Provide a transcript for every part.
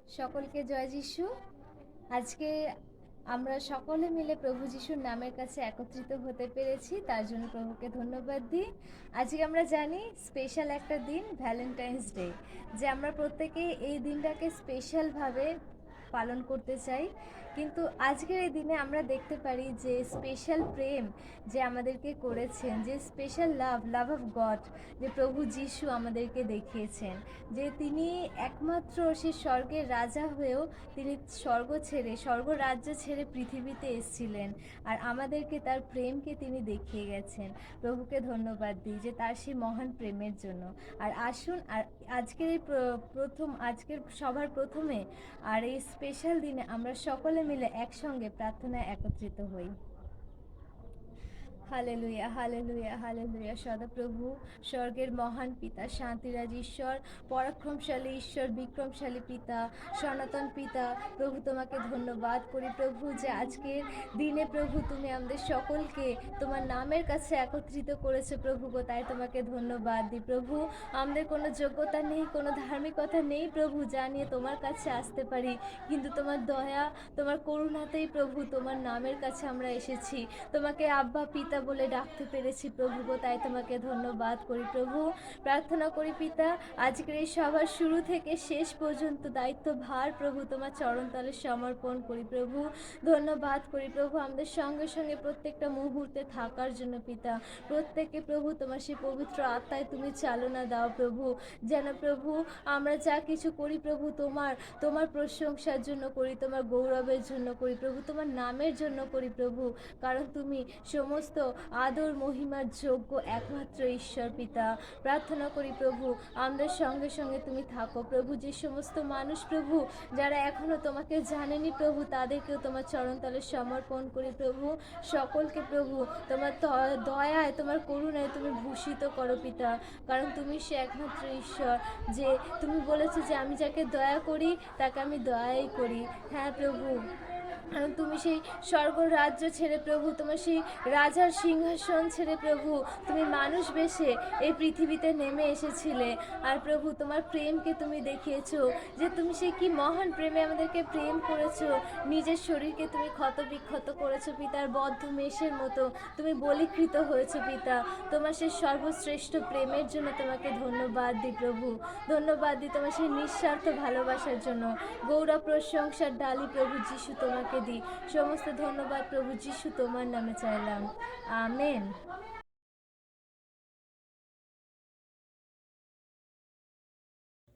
সকলকে জয় যিশু। আজকে আমরা সকলে মিলে প্রভু যিশুর নামের কাছে একত্রিত হতে পেরেছি, তার জন্য প্রভুকে ধন্যবাদ দিই। আজকে আমরা জানি স্পেশাল একটা দিন, ভ্যালেন্টাইন্স ডে, যে আমরা প্রত্যেকেই এই দিনটাকে স্পেশালভাবে পালন করতে চাই। কিন্তু আজকের এই দিনে আমরা দেখতে পারি যে স্পেশাল প্রেম যে আমাদেরকে করেছেন, যে স্পেশাল লাভ অফ গড যে প্রভু যিশু আমাদেরকে দেখিয়েছেন, যে তিনি একমাত্র সে স্বর্গের রাজা হয়েও তিনি স্বর্গ রাজ্য ছেড়ে পৃথিবীতে এসেছিলেন, আর আমাদেরকে তার প্রেমকে তিনি দেখিয়ে গেছেন। প্রভুকে ধন্যবাদ দিই যে তার সেই মহান প্রেমের জন্য। আর আসুন, আর আজকের এই আজকের সবার প্রথমে আর এই স্পেশাল দিনে আমরা সকলে মিলে একসঙ্গে প্রার্থনায় একত্রিত হই। Hallelujah, hallelujah, hallelujah. সদাপ্রভু, স্বর্গের মহান পিতা, শান্তিরাজ ঈশ্বর, পরাক্রমশালী ঈশ্বর, বিক্রমশালী পিতা, সনাতন পিতা, প্রভু তোমাকে ধন্যবাদ করি প্রভু যে আজকের দিনে প্রভু তুমি আমাদের সকলকে তোমার নামের কাছে একত্রিত করেছো প্রভু গো, তাই তোমাকে ধন্যবাদ দিই প্রভু। আমাদের কোনো যোগ্যতা নেই, কোনো ধার্মিকতা নেই প্রভু, যা নিয়ে তোমার কাছে আসতে পারি, কিন্তু তোমার দয়া, তোমার করুণাতেই প্রভু তোমার নামের কাছে আমরা এসেছি, তোমাকে আব্বা পিতা বলে ডাকতে পেরেছি প্রভু গো, তাই তোমাকে ধন্যবাদ করি প্রভু। প্রার্থনা করি পিতা, আজকের এই সভার শুরু থেকে শেষ পর্যন্ত দায়িত্ব ভার প্রভু তোমার চরণতলে সমর্পণ করি প্রভু। ধন্যবাদ করি প্রভু আমাদের সঙ্গে সঙ্গে প্রত্যেকটা মুহূর্তে থাকার জন্য পিতা। প্রত্যেককে প্রভু তোমার সেই পবিত্র আত্মায় তুমি চালনা দাও প্রভু, যেন প্রভু আমরা যা কিছু করি প্রভু তোমার তোমার প্রশংসার জন্য করি, তোমার গৌরবের জন্য করি প্রভু, তোমার নামের জন্য করি প্রভু, কারণ তুমি সমস্ত আদর মহিমার যোগ্য একমাত্র ঈশ্বর পিতা। প্রার্থনা করি প্রভু আমাদের সঙ্গে সঙ্গে তুমি থাকো প্রভু, যে সমস্ত মানুষ প্রভু যারা এখনো তোমাকে জানেনি প্রভু, তাদেরকেও তোমার চরণতলে সমর্পণ করি প্রভু। সকলকে প্রভু তোমার দয়ায়, তোমার করুণায় তুমি ভূষিত করো পিতা, কারণ তুমি সে একমাত্র ঈশ্বর, যে তুমি বলেছো যে আমি যাকে দয়া করি তাকে আমি দয়াই করি। হ্যাঁ প্রভু, কারণ তুমি সেই স্বর্গ রাজ্য ছেড়ে প্রভু, তোমার সেই রাজার সিংহাসন ছেড়ে প্রভু তুমি মানুষ বেশে এই পৃথিবীতে নেমে এসেছিলে। আর প্রভু তোমার প্রেমকে তুমি দেখিয়েছো, যে তুমি সেই কি মহান প্রেমে আমাদেরকে প্রেম করেছো, নিজের শরীরকে তুমি ক্ষত বিক্ষত করেছো পিতার বদ্ধ মেষের মতো তুমি বলীকৃত হয়েছো পিতা। তোমার সেই সর্বশ্রেষ্ঠ প্রেমের জন্য তোমাকে ধন্যবাদ দিই প্রভু, ধন্যবাদ দিই তোমার সেই নিঃস্বার্থ ভালোবাসার জন্য। গৌরব প্রশংসার ডালি প্রভু যিশু তোমাকে দিই, সমস্ত ধন্যবাদ প্রভু যিশু তোমার নামে চাইলাম, আমেন।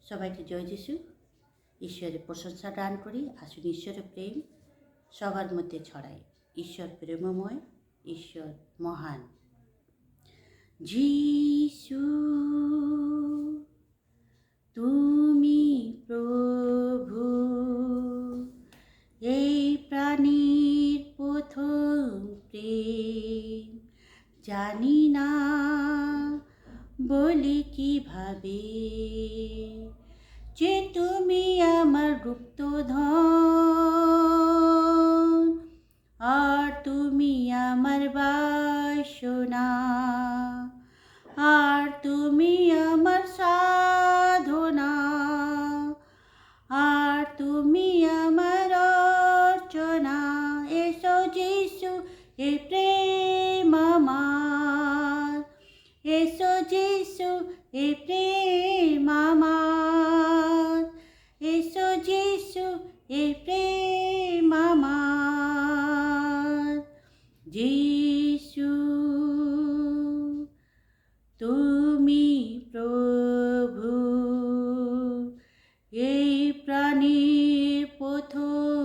সবাইকে জয় যিশু। ঈশ্বরের প্রশংসা দান করি। আসুন ঈশ্বরের প্রেম সবার মধ্যে ছড়ায়। ঈশ্বর প্রেমময়, ঈশ্বর মহান। যিশু তুমি প্রভু, এই প্রাণীর প্রথম প্রেম, জানি না বলি কিভাবে, যে তুমি আমার গুপ্তধন, আর তুমি আমার বাসনা, আর তুমি আমার সাধনা, আর তুমি আমার অর্চনা। এসো যিশু, এই প্রেম আমার, এসো যিশু, এই প্রেম আমার, এসো যিশু, এই প্রেম আমার। যিশু তুমি প্রভু, এই প্রাণীর প্রথম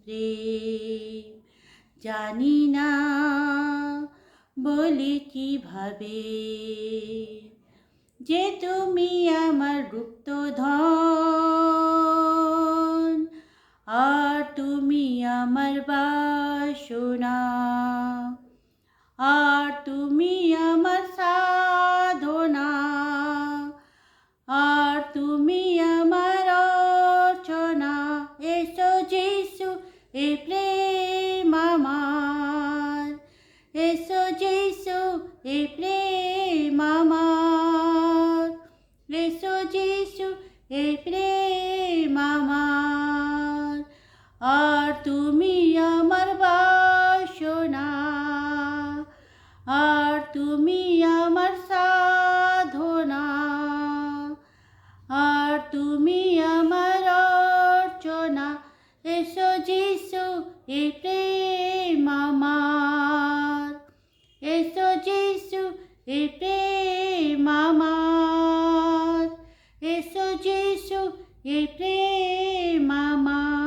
প্রেম, জানি না বলি কিভাবে, যে তুমি আমার গুপ্তধন, আর তুমি আমার বাসনা, আর তুমি আমার সাধনা, আর তুমি আমার অর্চনা। এসো যিশু, এই প্রেম আমার, এসো যিশু, এই প্রেম আমার, এসো যিশু, এই প্রেম আমার। এ প্রেম আমার, এসো যিশু এ প্রেম আমার।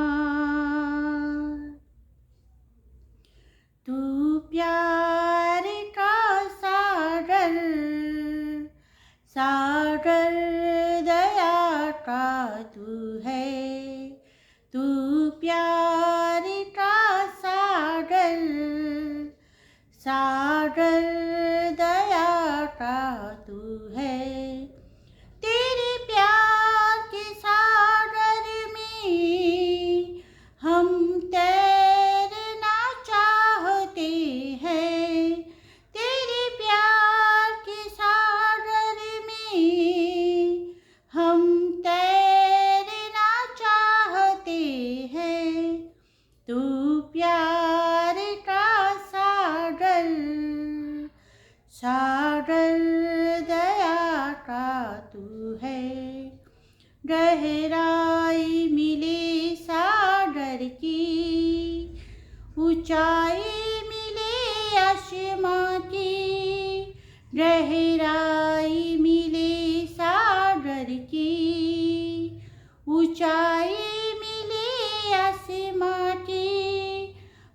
तू प्यार का सागर, सागर दया का तू है। तू प्यार का सागर, सागर दया का तू है। तेरे प्यार के सागर में हम तैरना चाहते हैं। तेरे प्यार के सागर में हम तैरना चाहते हैं। तू प्यार का सागर, सागर दया का तू है। गहराई मिले सागर की, ऊंचाई मिले आसमां की। गहराई मिले सागर की, ऊंचाई मिले आसमां की।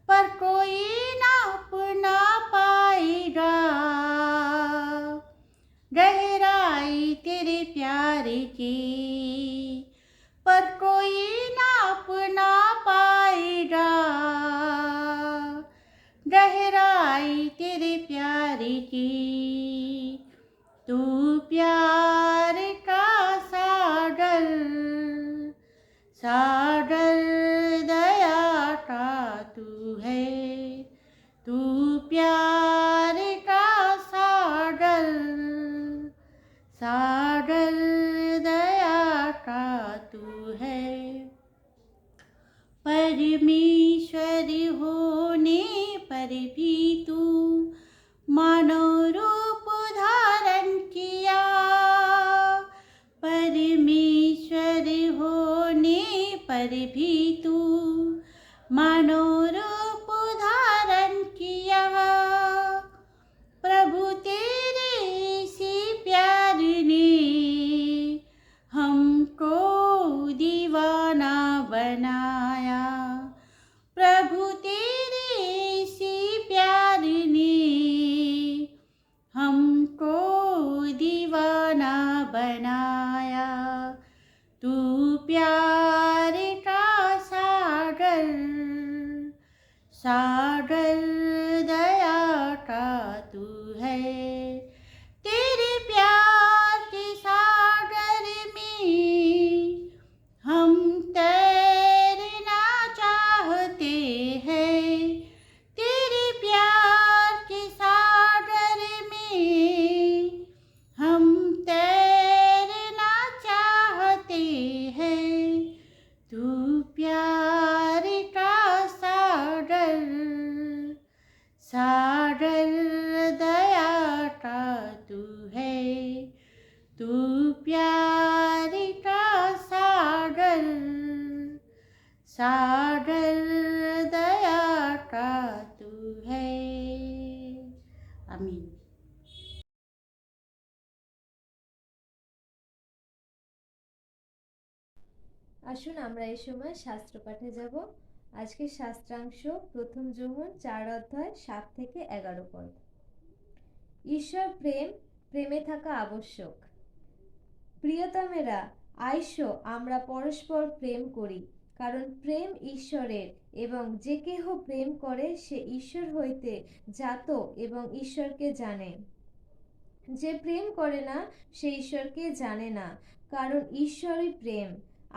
पर कोई नाप ना पाएगा गहराई तेरे प्यार की। पर कोई नाप ना पाएगा गहराई तेरे प्यार की। तू प्यार का सागर, सागर दया का तू है। तू प्यार का सागर, सागर दया का तू है। परमेश्वर होने पर भी तू मानव रूप धारण किया। परमेश्वर होने पर भी तू मानव रूप धारण किया। प्रभु तेरे इसी प्यार ने हमको दीवाना बनाया। प्रभु तेरे इसी प्यार ने हमको दीवाना बनाया। तू प्यार का सागर, सागर दया का तू है। तेरे प्यार के सागर में हम तैरना चाहते हैं। तेरे प्यार के सागर में हम तैरना चाहते हैं। तू प्यार का सागर, सागर दया का तू है। तू प्यार का सागर, सागर दया का तू है। आमीन। আসুন আমরা এই সময় শাস্ত্র পাঠে যাব। আজকের শাস্ত্রাংশ প্রথম যোহন 4 অধ্যায় 7 থেকে 11 পদ। ঈশ্বর প্রেম, প্রেমে থাকা আবশ্যক। প্রিয়তমেরা, আইসো আমরা পরস্পর প্রেম করি, কারণ প্রেম ঈশ্বরের, এবং যে কেহ প্রেম করে সে ঈশ্বর হইতে জাত এবং ঈশ্বরকে জানে। যে প্রেম করে না সে ঈশ্বরকে জানে না, কারণ ঈশ্বরই প্রেম।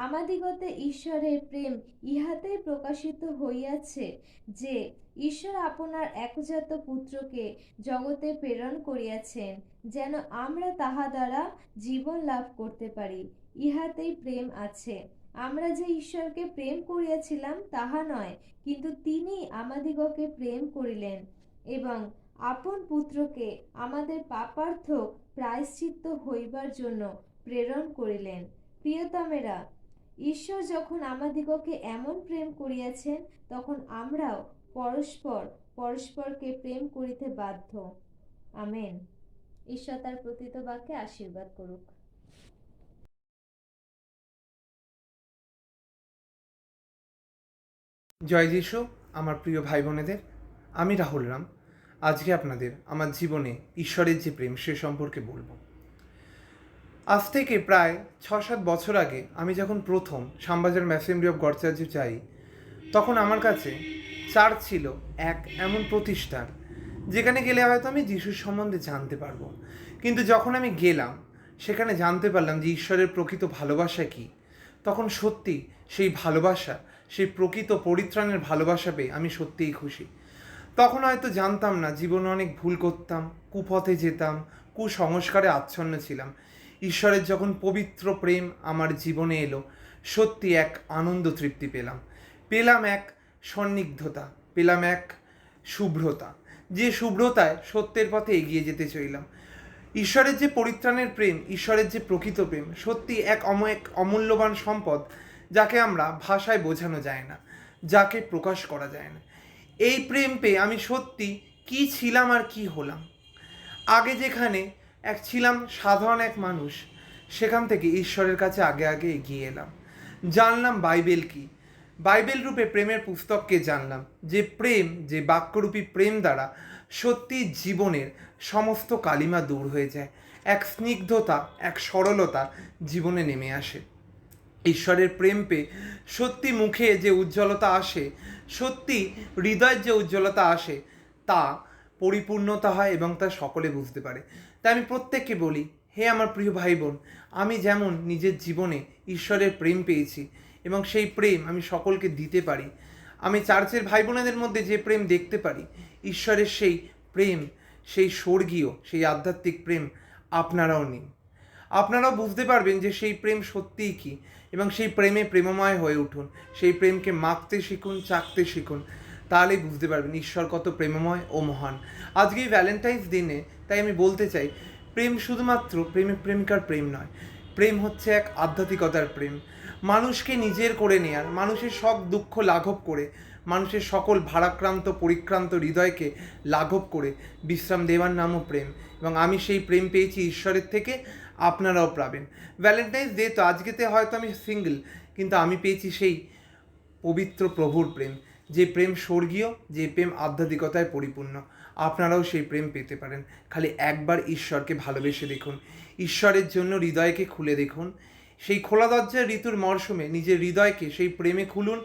আমাদিগতে ঈশ্বরের প্রেম ইহাতেই প্রকাশিত হইয়াছে যে ঈশ্বর আপনার একজাত পুত্রকে জগতে প্রেরণ করিয়াছেন, যেন আমরা তাহা দ্বারা জীবন লাভ করতে পারি। ইহাতেই প্রেম আছে। আমরা যে ঈশ্বরকে প্রেম করিয়াছিলাম তাহা নয়, কিন্তু তিনি আমাদিগকে প্রেম করিলেন এবং আপন পুত্রকে আমাদের পাপার্থক প্রায়শ্চিত্ত হইবার জন্য প্রেরণ করিলেন। প্রিয়তমেরা, ঈশ্বর যখন আমাদিগকে এমন প্রেম করিয়াছেন, তখন আমরাও পরস্পরকে প্রেম করিতে বাধ্য। আমেন। ঈশ্বর তার প্রতীত বাক্যে আশীর্বাদ করুক। জয় যিশু। আমার প্রিয় ভাই বোনেদের, আমি রাহুল রাম। আজকে আপনাদের আমার জীবনে ঈশ্বরের যে প্রেম সে সম্পর্কে বলবো। আজ থেকে প্রায় 6-7 বছর আগে আমি যখন প্রথম শ্যামবাজার অ্যাসেম্বলি অফ গড চার্চে যাই, তখন আমার কাছে চার্চ ছিল এক এমন প্রতিষ্ঠান যেখানে গেলে হয়তো আমি যিশুর সম্বন্ধে জানতে পারবো। কিন্তু যখন আমি গেলাম, সেখানে জানতে পারলাম যে ঈশ্বরের প্রকৃত ভালোবাসা কী। তখন সত্যি সেই ভালোবাসা, সেই প্রকৃত পরিত্রাণের ভালোবাসা পেয়ে আমি সত্যিই খুশি। তখন হয়তো জানতাম না, জীবনে অনেক ভুল করতাম, কুপথে যেতাম, কুসংস্কারে আচ্ছন্ন ছিলাম। ঈশ্বরের যখন পবিত্র প্রেম আমার জীবনে এলো, সত্যি এক আনন্দ তৃপ্তি পেলাম এক সন্নিগ্ধতা, পেলাম এক শুভ্রতা, যে শুভ্রতায় সত্যের পথে এগিয়ে যেতে চাইলাম। ঈশ্বরের যে পরিত্রাণের প্রেম, ঈশ্বরের যে প্রকৃত প্রেম, সত্যি এক অমূল্যবান সম্পদ, যাকে আমরা ভাষায় বোঝানো যায় না, যাকে প্রকাশ করা যায় না। এই প্রেম পেয়ে আমি সত্যি কি ছিলাম আর কি হলাম। আগে যেখানে ছিলাম সাধারণ এক মানুষ, সেখান থেকে ঈশ্বরের কাছে আগে আগে এগিয়ে এলাম। জানলাম বাইবেল কি, বাইবেল রূপে প্রেমের পুস্তককে জানলাম, যে প্রেম, যে বাক্যরূপী প্রেম দ্বারা সত্যি জীবনের সমস্ত কালিমা দূর হয়ে যায়। এক স্নিগ্ধতা, এক সরলতা জীবনে নেমে আসে। ঈশ্বরের প্রেম পেয়ে সত্যি মুখে যে উজ্জ্বলতা আসে, সত্যি হৃদয়ের যে উজ্জ্বলতা আসে, তা পরিপূর্ণতা হয় এবং তা সকলে বুঝতে পারে। তাই আমি প্রত্যেককে বলি, হে আমার প্রিয় ভাই বোন, আমি যেমন নিজের জীবনে ঈশ্বরের প্রেম পেয়েছি এবং সেই প্রেম আমি সকলকে দিতে পারি, আমি চার্চের ভাই বোনেদের মধ্যে যে প্রেম দেখতে পারি, ঈশ্বরের সেই প্রেম, সেই স্বর্গীয়, সেই আধ্যাত্মিক প্রেম আপনারাও নিন। আপনারাও বুঝতে পারবেন যে সেই প্রেম সত্যিই কী, এবং সেই প্রেমে প্রেমময় হয়ে উঠুন। সেই প্রেমকে মাখতে শিখুন, চাখতে শিখুন, তাহলেই বুঝতে পারবেন ঈশ্বর কত প্রেমময় ও মহান। আজকে এই ভ্যালেন্টাইন্স দিনে তাই আমি বলতে চাই, প্রেম শুধুমাত্র প্রেমিকার প্রেম নয়, প্রেম হচ্ছে এক আধ্যাত্মিকতার প্রেম। মানুষকে নিজের করে নেয়ার, মানুষের সব দুঃখ লাঘব করে, মানুষের সকল ভারাক্রান্ত পরিক্রান্ত হৃদয়কে লাঘব করে বিশ্রাম দেওয়ার নামও প্রেম। এবং আমি সেই প্রেম পেয়েছি ঈশ্বরের থেকে, আপনারাও পাবেন। ভ্যালেন্টাইন্স ডে তো আজকেতে হয়তো আমি সিঙ্গেল, কিন্তু আমি পেয়েছি সেই পবিত্র প্রভুর প্রেম, যে প্রেম স্বর্গীয়, যে প্রেম আধ্যাত্মিকতায় পরিপূর্ণ। আপনারাও সেই প্রেম পেতে পারেন। খালি একবার ঈশ্বরকে ভালোবেসে দেখুন, ঈশ্বরের জন্য হৃদয়কে খুলে দেখুন। সেই খোলা দরজার ঋতুর মরশুমে নিজের হৃদয়কে সেই প্রেমে খুলুন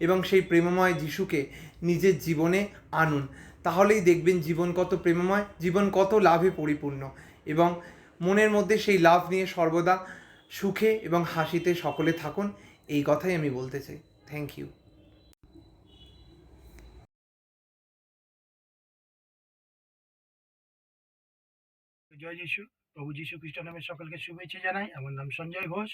এবং সেই প্রেমময় যিশুকে নিজের জীবনে আনুন। তাহলেই দেখবেন জীবন কত প্রেমময়, জীবন কত লাভে পরিপূর্ণ, এবং মনের মধ্যে সেই লাভ নিয়ে সর্বদা সুখে এবং হাসিতে সকলে থাকুন। এই কথাই আমি বলতে চাই। Thank you. জয় যিশু। প্রভু যীশু খ্রিস্ট নামে সকলকে শুভেচ্ছা জানাই। আমার নাম সঞ্জয় ঘোষ।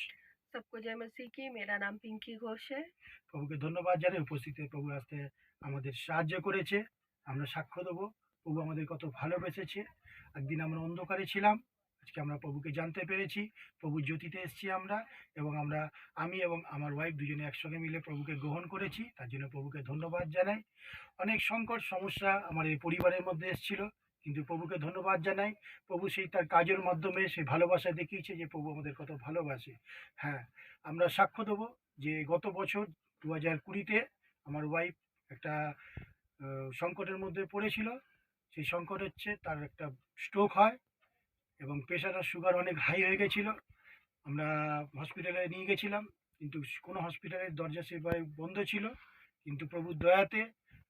सबको जय मसीह की। मेरा नाम पिंकी घोष है। প্রভুকে ধন্যবাদ জানাই, উপস্থিত হয়ে প্রভু আসতে আমাদের সাহায্য করেছে। আমরা সাক্ষ্য দেবো প্রভু আমাদের কত ভালোবেসেছে। একদিন আমরা অন্ধকারে ছিলাম, আজকে আমরা প্রভুকে জানতে পেরেছি। প্রভু জ্যোতিতে এসেছি আমরা, এবং আমি এবং আমার ওয়াইফ দুজনে একসঙ্গে মিলে প্রভুকে গ্রহণ করেছি। তার জন্য প্রভুকে ধন্যবাদ জানাই। অনেক সংকট সমস্যা আমার এই পরিবারের মধ্যে এসেছিল, কিন্তু প্রভুকে ধন্যবাদ জানাই। প্রভু সেই তার কাজের মাধ্যমে সেই ভালোবাসা দেখিয়েছে, যে প্রভু আমাদের কত ভালোবাসে। হ্যাঁ, আমরা সাক্ষ্য দেবো যে গত বছর 2020-তে আমার ওয়াইফ একটা সংকটের মধ্যে পড়েছিল। সেই সংকট হচ্ছে তার একটা স্ট্রোক হয়, এবং প্রেশার আর সুগার অনেক হাই হয়ে গেছিলো। আমরা হসপিটালে নিয়ে গেছিলাম, কিন্তু কোনো হসপিটালের দরজা সেভাবে বন্ধ ছিল। কিন্তু প্রভুর দয়াতে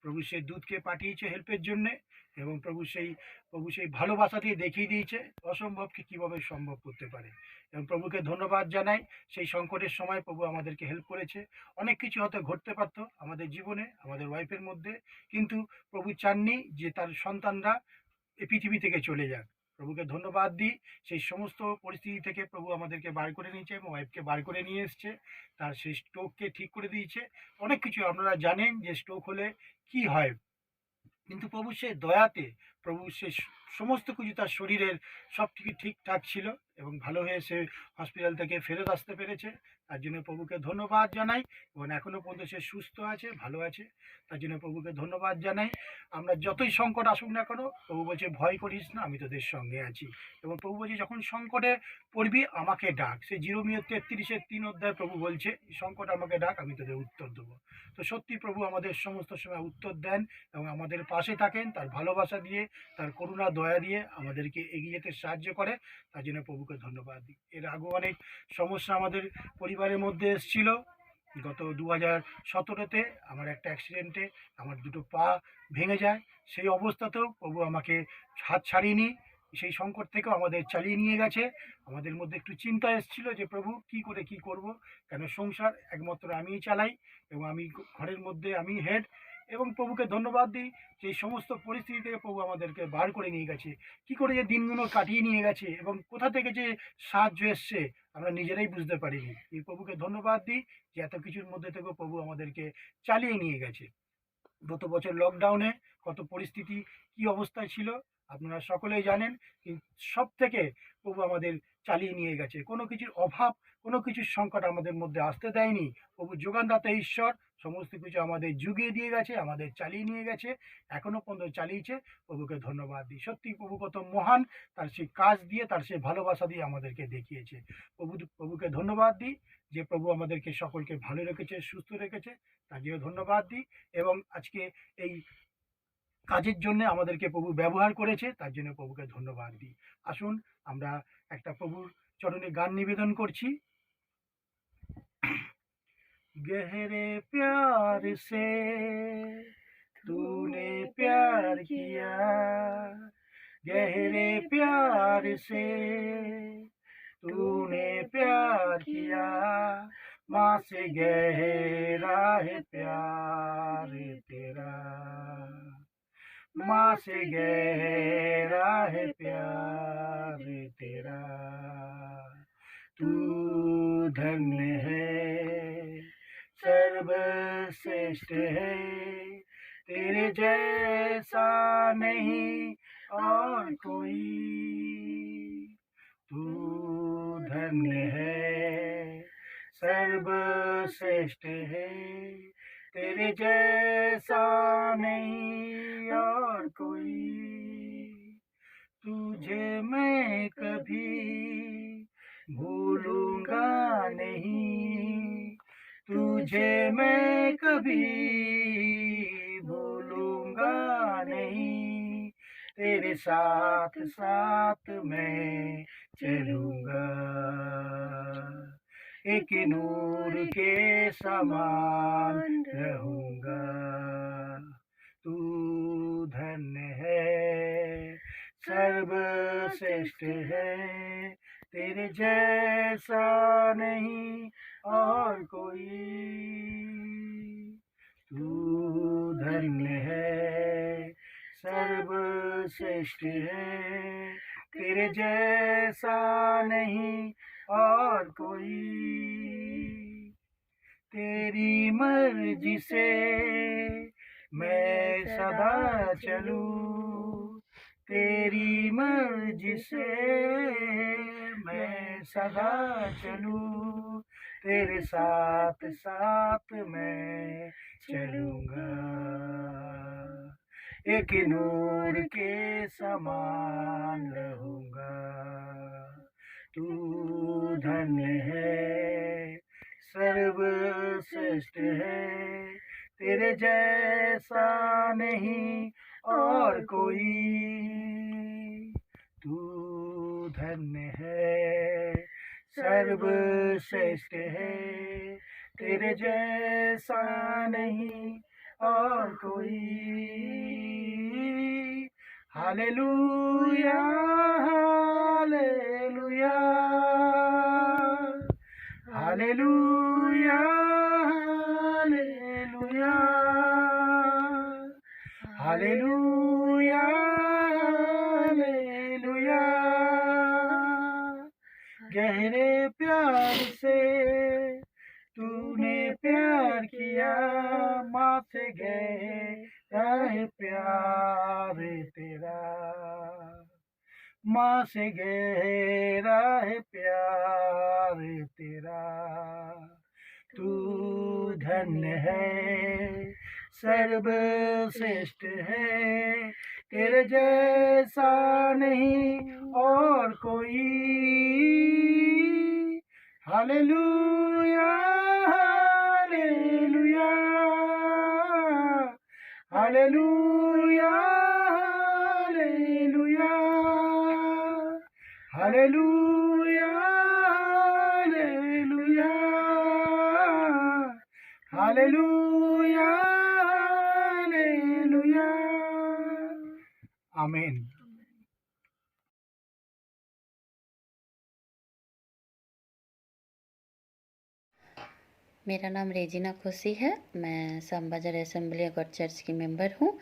প্রভু সেই দূতকে পাঠিয়েছে হেল্পের জন্যে, এবং প্রভু সেই ভালোবাসা দিয়ে দেখিয়ে দিয়েছে অসম্ভবকে কীভাবে সম্ভব করতে পারে। এবং প্রভুকে ধন্যবাদ জানাই। সেই সংকটের সময় প্রভু আমাদেরকে হেল্প করেছে। অনেক কিছু হয়তো ঘটতে পারত আমাদের জীবনে, আমাদের ওয়াইফের মধ্যে, কিন্তু প্রভু চাননি যে তার সন্তানরা এই পৃথিবী থেকে চলে যাক। প্রভুকে ধন্যবাদ দিই। সেই সমস্ত পরিস্থিতি থেকে প্রভু আমাদেরকে বার করে নিয়েছে এবং ওয়াইফকে বার করে নিয়ে এসছে। তার সেই স্ট্রোককে ঠিক করে দিয়েছে। অনেক কিছু আপনারা জানেন যে স্ট্রোক হলে কি হয়, কিন্তু প্রভু সে দয়াতে প্রভু সে সমস্ত কিছু তার শরীরের সব কিছু ঠিকঠাক ছিল, এবং ভালো হয়ে সে হসপিটাল থেকে ফেরত আসতে পেরেছে। তার জন্য প্রভুকে ধন্যবাদ জানাই। এবং এখনো পর্যন্ত সে সুস্থ আছে, ভালো আছে, তার জন্য প্রভুকে ধন্যবাদ জানাই। আমরা যতই সংকট আসুক না কেন, প্রভু বলছে ভয় করিস না, আমি তোদের সঙ্গে আছি। এবং প্রভু বলছে যখন সংকটে পড়বি আমাকে ডাক। সে জিরোমিও 33:3 প্রভু বলছে সংকট আমাকে ডাক, আমি তোদের উত্তর দেবো। তো সত্যি প্রভু আমাদের সমস্ত সময় উত্তর দেন এবং আমাদের পাশে থাকেন, তার ভালোবাসা দিয়ে, তার করুণা দয়া দিয়ে আমাদেরকে এগিয়ে যেতে সাহায্য করে। তার জন্য প্রভুকে ধন্যবাদ দিই। এর আগেও অনেক সমস্যা আমাদের পরিবারের মধ্যে এসেছিল। গত 2017-তে আমার একটা অ্যাক্সিডেন্টে আমার দুটো পা ভেঙে যায়। সেই অবস্থাতেও প্রভু আমাকে হাত ছাড়িয়ে সেই সংকট থেকেও আমাদের চালিয়ে নিয়ে গেছে। আমাদের মধ্যে একটু চিন্তা এসেছিল যে প্রভু কি করে কি করব, কেন সংসার একমাত্র আমিই চালাই এবং আমি ঘরের মধ্যে আমি হেড। এবং প্রভুকে ধন্যবাদ দিই যে এই সমস্ত পরিস্থিতি থেকে প্রভু আমাদেরকে বার করে নিয়ে গেছে, কি করে যে দিনগুলো কাটিয়ে নিয়ে গেছে এবং কোথা থেকে যে সাহায্য এসছে আমরা নিজেরাই বুঝতে পারিনি। এই প্রভুকে ধন্যবাদ দিই যে এত কিছুর মধ্যে থেকেও প্রভু আমাদেরকে চালিয়ে নিয়ে গেছে। গত বছর লকডাউনে কত পরিস্থিতি কি অবস্থায় ছিল আপনারা সকলেই জানেন। সব থেকে প্রভু আমাদের চালিয়ে নিয়ে গেছে, কোনো কিছুর অভাব, কোনো কিছুর সংকট আমাদের মধ্যে আসতে দেয়নি। প্রভু যোগানদাতা ঈশ্বর সমস্ত কিছু আমাদের জুগিয়ে দিয়ে গেছে, আমাদের চালিয়ে নিয়ে গেছে, এখনো পর্যন্ত চালিয়েছে। প্রভুকে ধন্যবাদ দিই। সত্যি প্রভু কত মহান, তার সেই কাজ দিয়ে, তার সেই ভালোবাসা দিয়ে আমাদেরকে দেখিয়েছে। প্রভুকে ধন্যবাদ দিই যে প্রভু আমাদেরকে সকলকে ভালো রেখেছে, সুস্থ রেখেছে, তার জন্য ধন্যবাদ দিই। এবং আজকে এই কাজের জন্য আমাদেরকে প্রভু ব্যবহার করেছে, তার জন্য প্রভুকে ধন্যবাদ দিই। আসুন আমরা একটা প্রভুর চরণে গান নিবেদন করছি। গহরে প্যার সে तूने प्यार किया, गहरे प्यार से तूने प्यार किया, माँ से गहरा है प्यार तेरा, माँ से गहरा है प्यार तेरा। तू धन्य है, सर्वश्रेष्ठ है, तेरे जैसा नहीं और कोई। तू धन्य है, सर्वश्रेष्ठ है, तेरे जैसा नहीं और कोई। तुझे मैं कभी भूलूंगा नहीं, तुझे मैं कभी भूलूंगा नहीं, तेरे साथ साथ मैं चलूंगा, एक नूर के समान रहूंगा। तू धन्य है, सर्वश्रेष्ठ है, तेरे जैसा नहीं और कोई। तू धन्य है, सर्वश्रेष्ठ है, तेरे जैसा नहीं और कोई। तेरी मर्जी से मैं सदा चलूं, तेरी मर्जी से मैं सदा चलूं, तेरे साथ साथ मैं चलूंगा, एक नूर के समान रहूंगा। तू धन्य है, सर्वश्रेष्ठ है, तेरे जैसा नहीं और कोई। तू धन्य है, सर्वश्रेष्ठ है, तेरे जैसा नहीं और कोई। Hallelujah, hallelujah, hallelujah, hallelujah, hallelujah, hallelujah. गहरे प्यार से तूने प्यार किया, माँ से गहरा है प्यार तेरा, माँ से गहरा है प्यार तेरा, तू धन्य है, सर्वश्रेष्ठ है, तेरे जैसा नहीं और कोई। Hallelujah hallelujah hallelujah hallelujah hallelujah hallelujah hallelujah hallelujah. आमीन। मेरा नाम रेजिना खुशी है। मैं समबाजार असेंबली गॉड चर्च की मेंबर हूँ।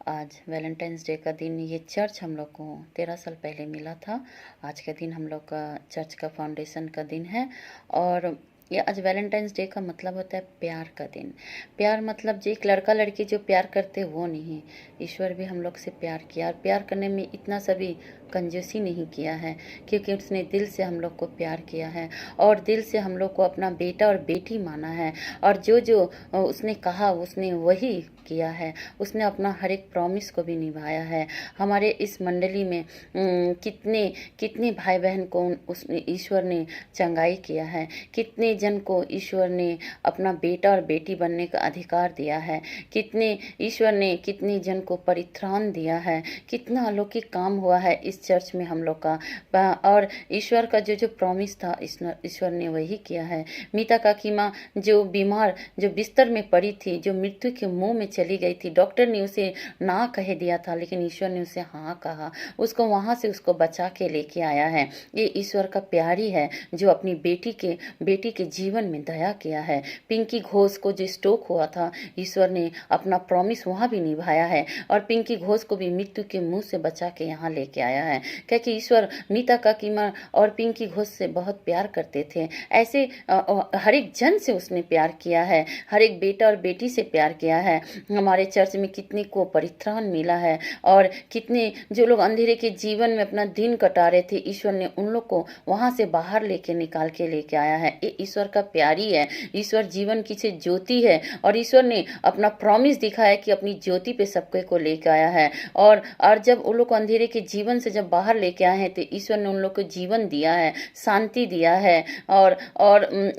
आज वैलेंटाइंस डे का दिन, ये चर्च हम लोग को 13 साल पहले मिला था। आज का दिन हम लोग का चर्च का फाउंडेशन का दिन है। और ये आज वैलेंटाइंस डे का मतलब होता है प्यार का दिन। प्यार मतलब जो एक लड़का लड़की जो प्यार करते हैं वो नहीं, ईश्वर भी हम लोग से प्यार किया। और प्यार करने में इतना सभी कंजूसी नहीं किया है, क्योंकि उसने दिल से हम लोग को प्यार किया है और दिल से हम लोग को अपना बेटा और बेटी माना है। और जो जो उसने कहा उसने वही किया है। उसने अपना हर एक प्रॉमिस को भी निभाया है। हमारे इस मंडली में कितने कितने भाई बहन को उसने ईश्वर ने चंगाई किया है। कितने जन को ईश्वर ने अपना बेटा और बेटी बनने का अधिकार दिया है। कितने ईश्वर ने कितने जन को परित्राण दिया है। कितना अलौकिक काम हुआ है इस चर्च में हम लोग का। और ईश्वर का जो जो प्रॉमिस था ईश्वर ने वही किया है। मीता काकी माँ जो बीमार, जो बिस्तर में पड़ी थी, जो मृत्यु के मुंह में चली गई थी, डॉक्टर ने उसे ना कह दिया था, लेकिन ईश्वर ने उसे हाँ कहा। उसको वहाँ से उसको बचा के लेके आया है। ये ईश्वर का प्यार ही है जो अपनी बेटी के जीवन में दया किया है। पिंकी घोष को जो स्ट्रोक हुआ था, ईश्वर ने अपना प्रॉमिस वहाँ भी निभाया है और पिंकी घोष को भी मृत्यु के मुंह से बचा के यहाँ लेके आया है। क्योंकि ईश्वर मीता काकी माँ और पिंकी घोष से बहुत प्यार करते थे। ऐसे हर एक जन से उसने प्यार किया है, हर एक बेटा और बेटी से प्यार किया है। हमारे चर्च में कितने को परित्राण मिला है और कितने जो लोग अंधेरे के जीवन में अपना दिन कटा रहे थे, ईश्वर ने उन लोग को वहाँ से बाहर निकाल के लेके आया है। ये ईश्वर का प्यार ही है। ईश्वर जीवन की से ज्योति है और ईश्वर ने अपना प्रॉमिस दिखाया कि अपनी ज्योति पे सबको को लेके आया है। और जब उन लोग को अंधेरे के जीवन से जब बाहर लेके आए हैं तो ईश्वर ने उन लोग को जीवन दिया है, शांति दिया है। और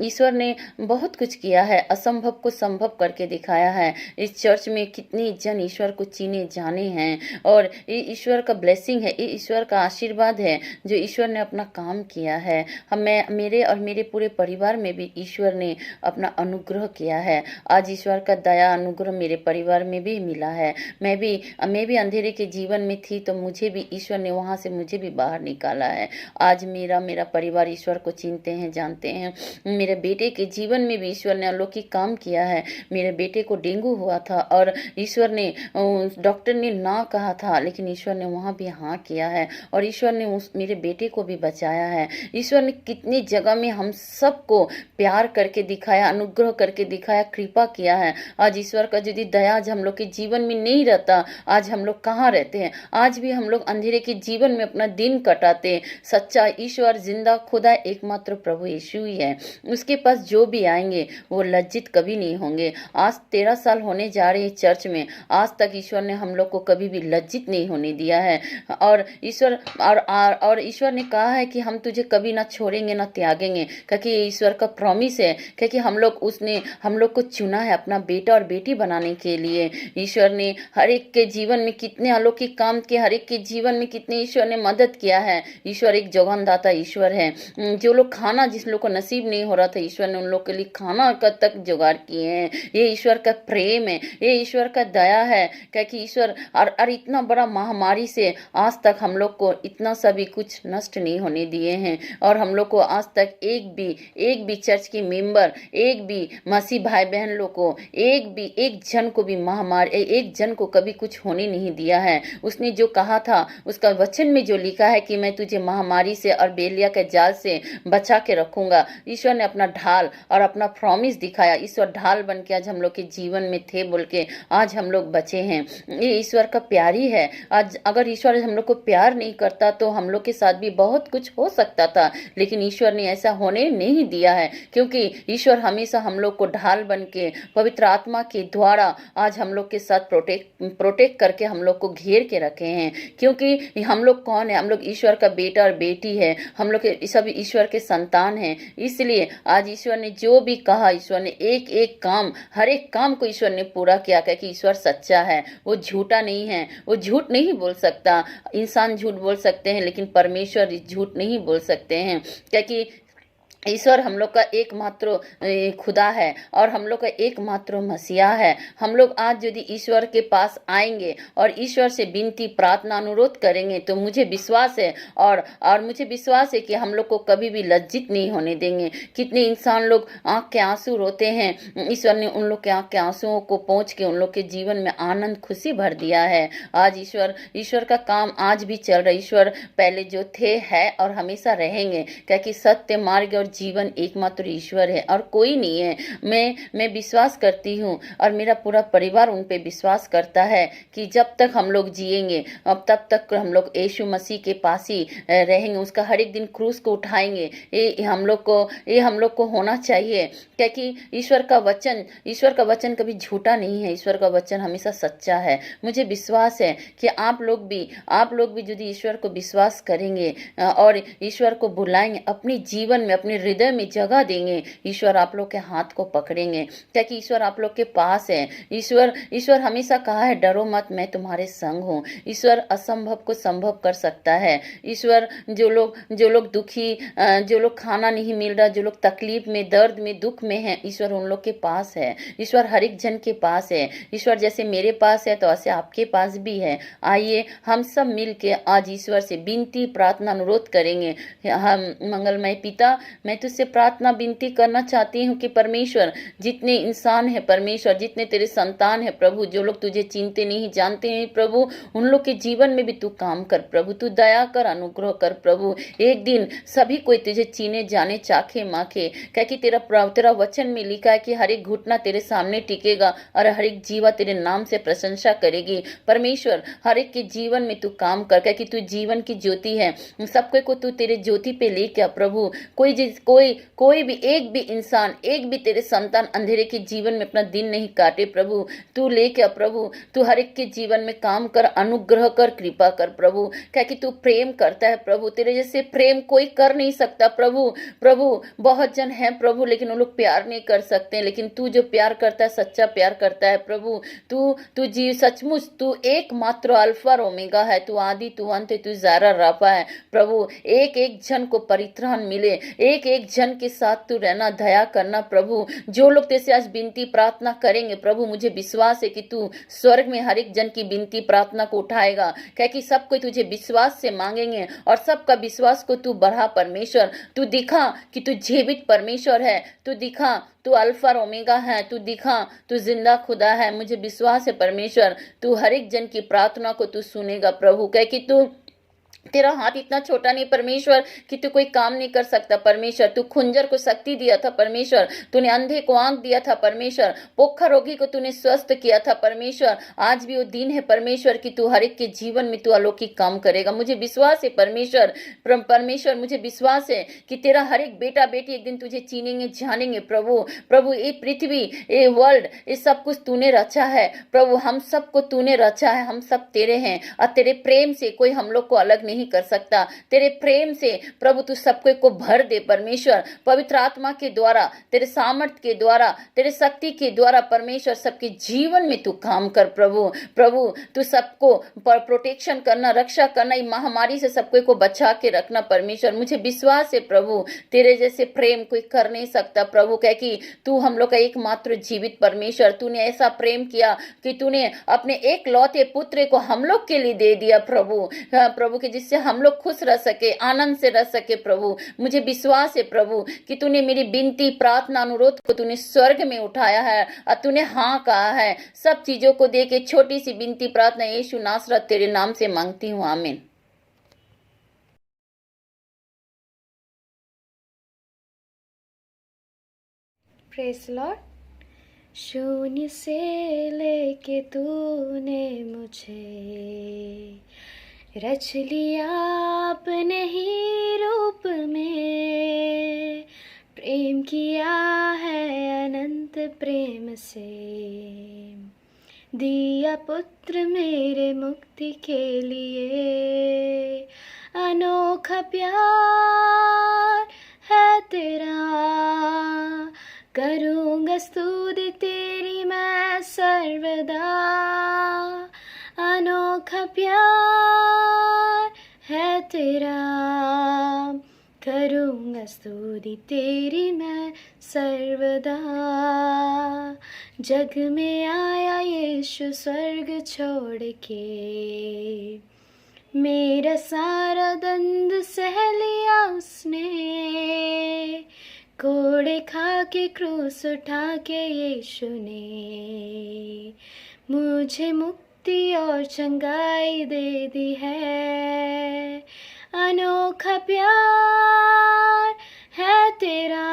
ईश्वर ने बहुत कुछ किया है, असंभव को संभव करके दिखाया है। इस चर्च में कितने जन ईश्वर को चीने जाने हैं और ये ईश्वर का ब्लेसिंग है, ये ईश्वर का आशीर्वाद है जो ईश्वर ने अपना काम किया है। मेरे और मेरे पूरे परिवार में भी ईश्वर ने अपना अनुग्रह किया है। आज ईश्वर का दया अनुग्रह मेरे परिवार में भी मिला है। मैं भी अंधेरे के जीवन में थी तो मुझे भी ईश्वर ने वहाँ से मुझे भी बाहर निकाला है। आज मेरा परिवार ईश्वर को चिनते हैं, जानते हैं। मेरे बेटे के जीवन में भी ईश्वर ने अलौकिक काम किया है। मेरे बेटे को डेंगू हुआ था और ईश्वर ने, डॉक्टर ने ना कहा था, लेकिन ईश्वर ने वहाँ भी हाँ किया है और ईश्वर ने मेरे बेटे को भी बचाया है। ईश्वर ने कितनी जगह में हम सबको प्यार करके दिखाया, अनुग्रह करके दिखाया, कृपा किया है। आज ईश्वर का यदि दया आज हम लोग के जीवन में नहीं रहता, आज हम लोग कहाँ रहते हैं? आज भी हम लोग अंधेरे के जीवन में अपना दिन कटाते। सच्चा ईश्वर, जिंदा खुदा, एकमात्र प्रभु यीशु ही है। उसके पास जो भी आएंगे वो लज्जित कभी नहीं होंगे। आज 13 साल होने जा रहे हैं चर्च में, आज तक ईश्वर ने हम लोग को कभी भी लज्जित नहीं होने दिया है। और ईश्वर ने कहा है कि हम तुझे कभी ना छोड़ेंगे ना त्यागेंगे, क्योंकि ये ईश्वर का प्रॉमिस है। क्योंकि उसने हम लोग को चुना है अपना बेटा और बेटी बनाने के लिए। ईश्वर ने हर एक के जीवन में कितने अलौकिक काम किए, हर एक के जीवन में कितने ईश्वर ने मदद किया है। ईश्वर एक जोगानदाता ईश्वर है। जो लोग खाना जिस लोग को नसीब नहीं हो रहा था, ईश्वर ने उन लोग के लिए खाना का तक जुगाड़ किए हैं। ये ईश्वर का प्रेम है, ये ईश्वर का दया है। क्योंकि ईश्वर और इतना बड़ा महामारी से आज तक हम लोग को इतना सभी कुछ नष्ट नहीं होने दिए हैं। और हम लोग को आज तक एक भी चर्च की मेंबर, एक भी मसीह भाई बहन लोग को, एक जन को भी महामारी, एक जन को कभी कुछ होने नहीं दिया है। उसने जो कहा था, उसका वचन में जो लिखा है कि मैं तुझे महामारी से और बेलिया के जाल से बचा के रखूंगा। ईश्वर ने अपना ढाल और अपना प्रॉमिस दिखाया। ईश्वर ढाल बन के आज हम लोग के जीवन में थे बोल करके आज हम लोग बचे हैं। ये ईश्वर का प्यार ही है। आज अगर ईश्वर हम लोग को प्यार नहीं करता तो हम लोग के साथ भी बहुत कुछ हो सकता था, लेकिन ईश्वर ने ऐसा होने नहीं दिया है, क्योंकि ईश्वर हमेशा हम लोग को ढाल बन के पवित्र आत्मा के द्वारा आज हम लोग के साथ प्रोटेक्ट करके हम लोग को घेर के रखे हैं। क्योंकि हम लोग कौन है? हम लोग ईश्वर का बेटा और बेटी है, हम लोग सब ईश्वर के संतान हैं। इसलिए आज ईश्वर ने जो भी कहा, ईश्वर ने एक एक काम, हर एक काम को ईश्वर ने पूरा किया, क्योंकि ईश्वर सच्चा है, वो झूठा नहीं है, वो झूठ नहीं बोल सकता। इंसान झूठ बोल सकते हैं लेकिन परमेश्वर झूठ नहीं बोल सकते हैं, क्योंकि ईश्वर हम लोग का एकमात्र खुदा है और हम लोग का एकमात्र मसीहा है। हम लोग आज यदि ईश्वर के पास आएंगे और ईश्वर से विनती, प्रार्थना, अनुरोध करेंगे तो मुझे विश्वास है और मुझे विश्वास है कि हम लोग को कभी भी लज्जित नहीं होने देंगे। कितने इंसान लोग आंख के आंसू रोते हैं, ईश्वर ने उन लोग के आंख के आंसुओं को पहुँच के उन लोग के जीवन में आनंद, खुशी भर दिया है। आज ईश्वर का काम आज भी चल रहा है। ईश्वर पहले जो थे, है और हमेशा रहेंगे, क्योंकि सत्य, मार्ग और जीवन एकमात्र ईश्वर है और कोई नहीं है। मैं विश्वास करती हूँ और मेरा पूरा परिवार उन पे विश्वास करता है कि जब तक हम लोग जिएंगे अब तब तक हम लोग यीशु मसीह के पास ही रहेंगे, उसका हर एक दिन क्रूस को उठाएंगे। ये हम लोग को होना चाहिए, क्योंकि ईश्वर का वचन कभी झूठा नहीं है। ईश्वर का वचन हमेशा सच्चा है। मुझे विश्वास है कि आप लोग भी यदि ईश्वर को विश्वास करेंगे और ईश्वर को बुलाएंगे, अपने जीवन में, अपने हृदय में जगह देंगे, ईश्वर आप लोग के हाथ को पकड़ेंगे, क्योंकि ईश्वर आप लोग के पास है। ईश्वर हमेशा कहा है, डरो मत, मैं तुम्हारे संग हूँ। ईश्वर असंभव को संभव कर सकता है। ईश्वर जो लोग दुखी, जो लोग खाना नहीं मिल रहा, जो लोग तकलीफ में, दर्द में, दुख में हैं, ईश्वर उन लोग के पास है। ईश्वर हर एक जन के पास है। ईश्वर जैसे मेरे पास है तो ऐसे आपके पास भी है। आइए हम सब मिल के आज ईश्वर से विनती, प्रार्थना, अनुरोध करेंगे। हम मंगलमय पिता, मैं तुझसे प्रार्थना विनती करना चाहती हूँ कि परमेश्वर, जितने इंसान है परमेश्वर, जितने तेरे संतान है प्रभु, जो लोग तुझे चिनते नहीं, जानते हैं प्रभु, उन लोग के जीवन में भी तू काम कर प्रभु, तू दया कर, अनुग्रह कर प्रभु। एक दिन सभी कोई तुझे चीने, जाने, चाखे, माखे, क्योंकि तेरा वचन में लिखा है कि हर एक घुटना तेरे सामने टिकेगा और हर एक जीवा तेरे नाम से प्रशंसा करेगी। परमेश्वर, हर एक के जीवन में तू काम कर, क्योंकि तू जीवन की ज्योति है। सबको को तू तेरे ज्योति पे लेके आ प्रभु। कोई भी, एक भी इंसान, एक भी तेरे संतान अंधेरे के जीवन में अपना दिन नहीं काटे प्रभु। तू लेके आ प्रभु, तू हर एक के जीवन में काम कर, अनुग्रह कर, कृपा कर प्रभु, क्योंकि तू प्रेम करता है प्रभु। तेरे जैसे प्रेम कोई कर नहीं सकता प्रभु। बहुत जन है प्रभु, लेकिन वो लोग प्यार नहीं कर सकते, लेकिन तू जो प्यार करता है, सच्चा प्यार करता है प्रभु। तू जी सचमुच, तू एकमात्र अल्फा और ओमेगा है, तू आदि, तू अंत है, तू ज़ारा राफा है प्रभु। एक एक जन को परित्राण मिले, एक एक जन के साथ तू रहना, दया करना प्रभु। जो लोग तेरे से आज विनती, प्रार्थना करेंगे प्रभु, मुझे विश्वास है कि तू स्वर्ग में हर एक जन की विनती, प्रार्थना को उठाएगा, क्योंकि सब कोई तुझे विश्वास से मांगेंगे और सबका विश्वास को तू बढ़ा परमेश्वर। तू दिखा कि तू जीवित परमेश्वर है, तू दिखा तू अल्फा और ओमेगा है, तू दिखा तू जिंदा खुदा है। मुझे विश्वास है परमेश्वर, तू हर एक जन की प्रार्थना को तू सुनेगा प्रभु, क्योंकि तू, तेरा हाथ इतना छोटा नहीं परमेश्वर कि तू कोई काम नहीं कर सकता परमेश्वर। तू खुंजर को शक्ति दिया था परमेश्वर, तूने अंधे को आंख दिया था परमेश्वर, पोखा रोगी को तूने स्वस्थ किया था परमेश्वर। आज भी वो दिन है परमेश्वर कि तू हर एक के जीवन में तू अलौकिक काम करेगा। मुझे विश्वास है परमेश्वर, मुझे विश्वास है कि तेरा हर एक बेटा बेटी एक दिन तुझे चीनेंगे, जानेंगे प्रभु। ये पृथ्वी, ये वर्ल्ड, ये सब कुछ तूने रचा है प्रभु। हम सबको तूने रचा है, हम सब तेरे हैं और तेरे प्रेम से कोई हम लोग को अलग नहीं कर सकता। तेरे प्रेम से प्रभु तू सबको को भर दे परमेश्वर, पवित्र आत्मा के द्वारा, तेरे सामर्थ्य के द्वारा, तेरे शक्ति के द्वारा परमेश्वर सबके जीवन में तू काम कर प्रभु। तू सबको प्रोटेक्शन करना, रक्षा करना, ये महामारी से सबको को बचा के रखना परमेश्वर। मुझे विश्वास है प्रभु, तेरे जैसे प्रेम कोई कर नहीं सकता प्रभु, कह कि तू हम लोग का एकमात्र जीवित परमेश्वर। तूने ऐसा प्रेम किया कि तूने अपने एक लौते पुत्र को हम लोग के लिए दे दिया प्रभु के, जिससे हम लोग खुश रह सके, आनंद से रह सके प्रभु। मुझे विश्वास है प्रभु कि तूने मेरी विनती, प्रार्थना, अनुरोध को तूने स्वर्ग में उठाया है और तूने हाँ कहा है। सब चीजों को दे के छोटी सी विनती, प्रार्थना यीशु नासरत तेरे नाम से मांगती हूँ, आमीन। Praise Lord. शून्य से लेके तूने मुझे रच लिया अपने ही रूप में, प्रेम किया है अनंत प्रेम से, दिया पुत्र मेरे मुक्ति के लिए। अनोखा प्यार है तेरा, करूँगा स्तुति तेरी मैं सर्वदा। अनोखा प्यार है तेरा, करूँगा स्तुति तेरी मैं सर्वदा। जग में आया यीशु स्वर्ग छोड़ के, मेरा सारा दंड सह लिया उसने, कोड़े खा के क्रूस उठा के यीशु ने मुझे मुक्ति और चंगाई दे दी है। अनोखा प्यार है तेरा,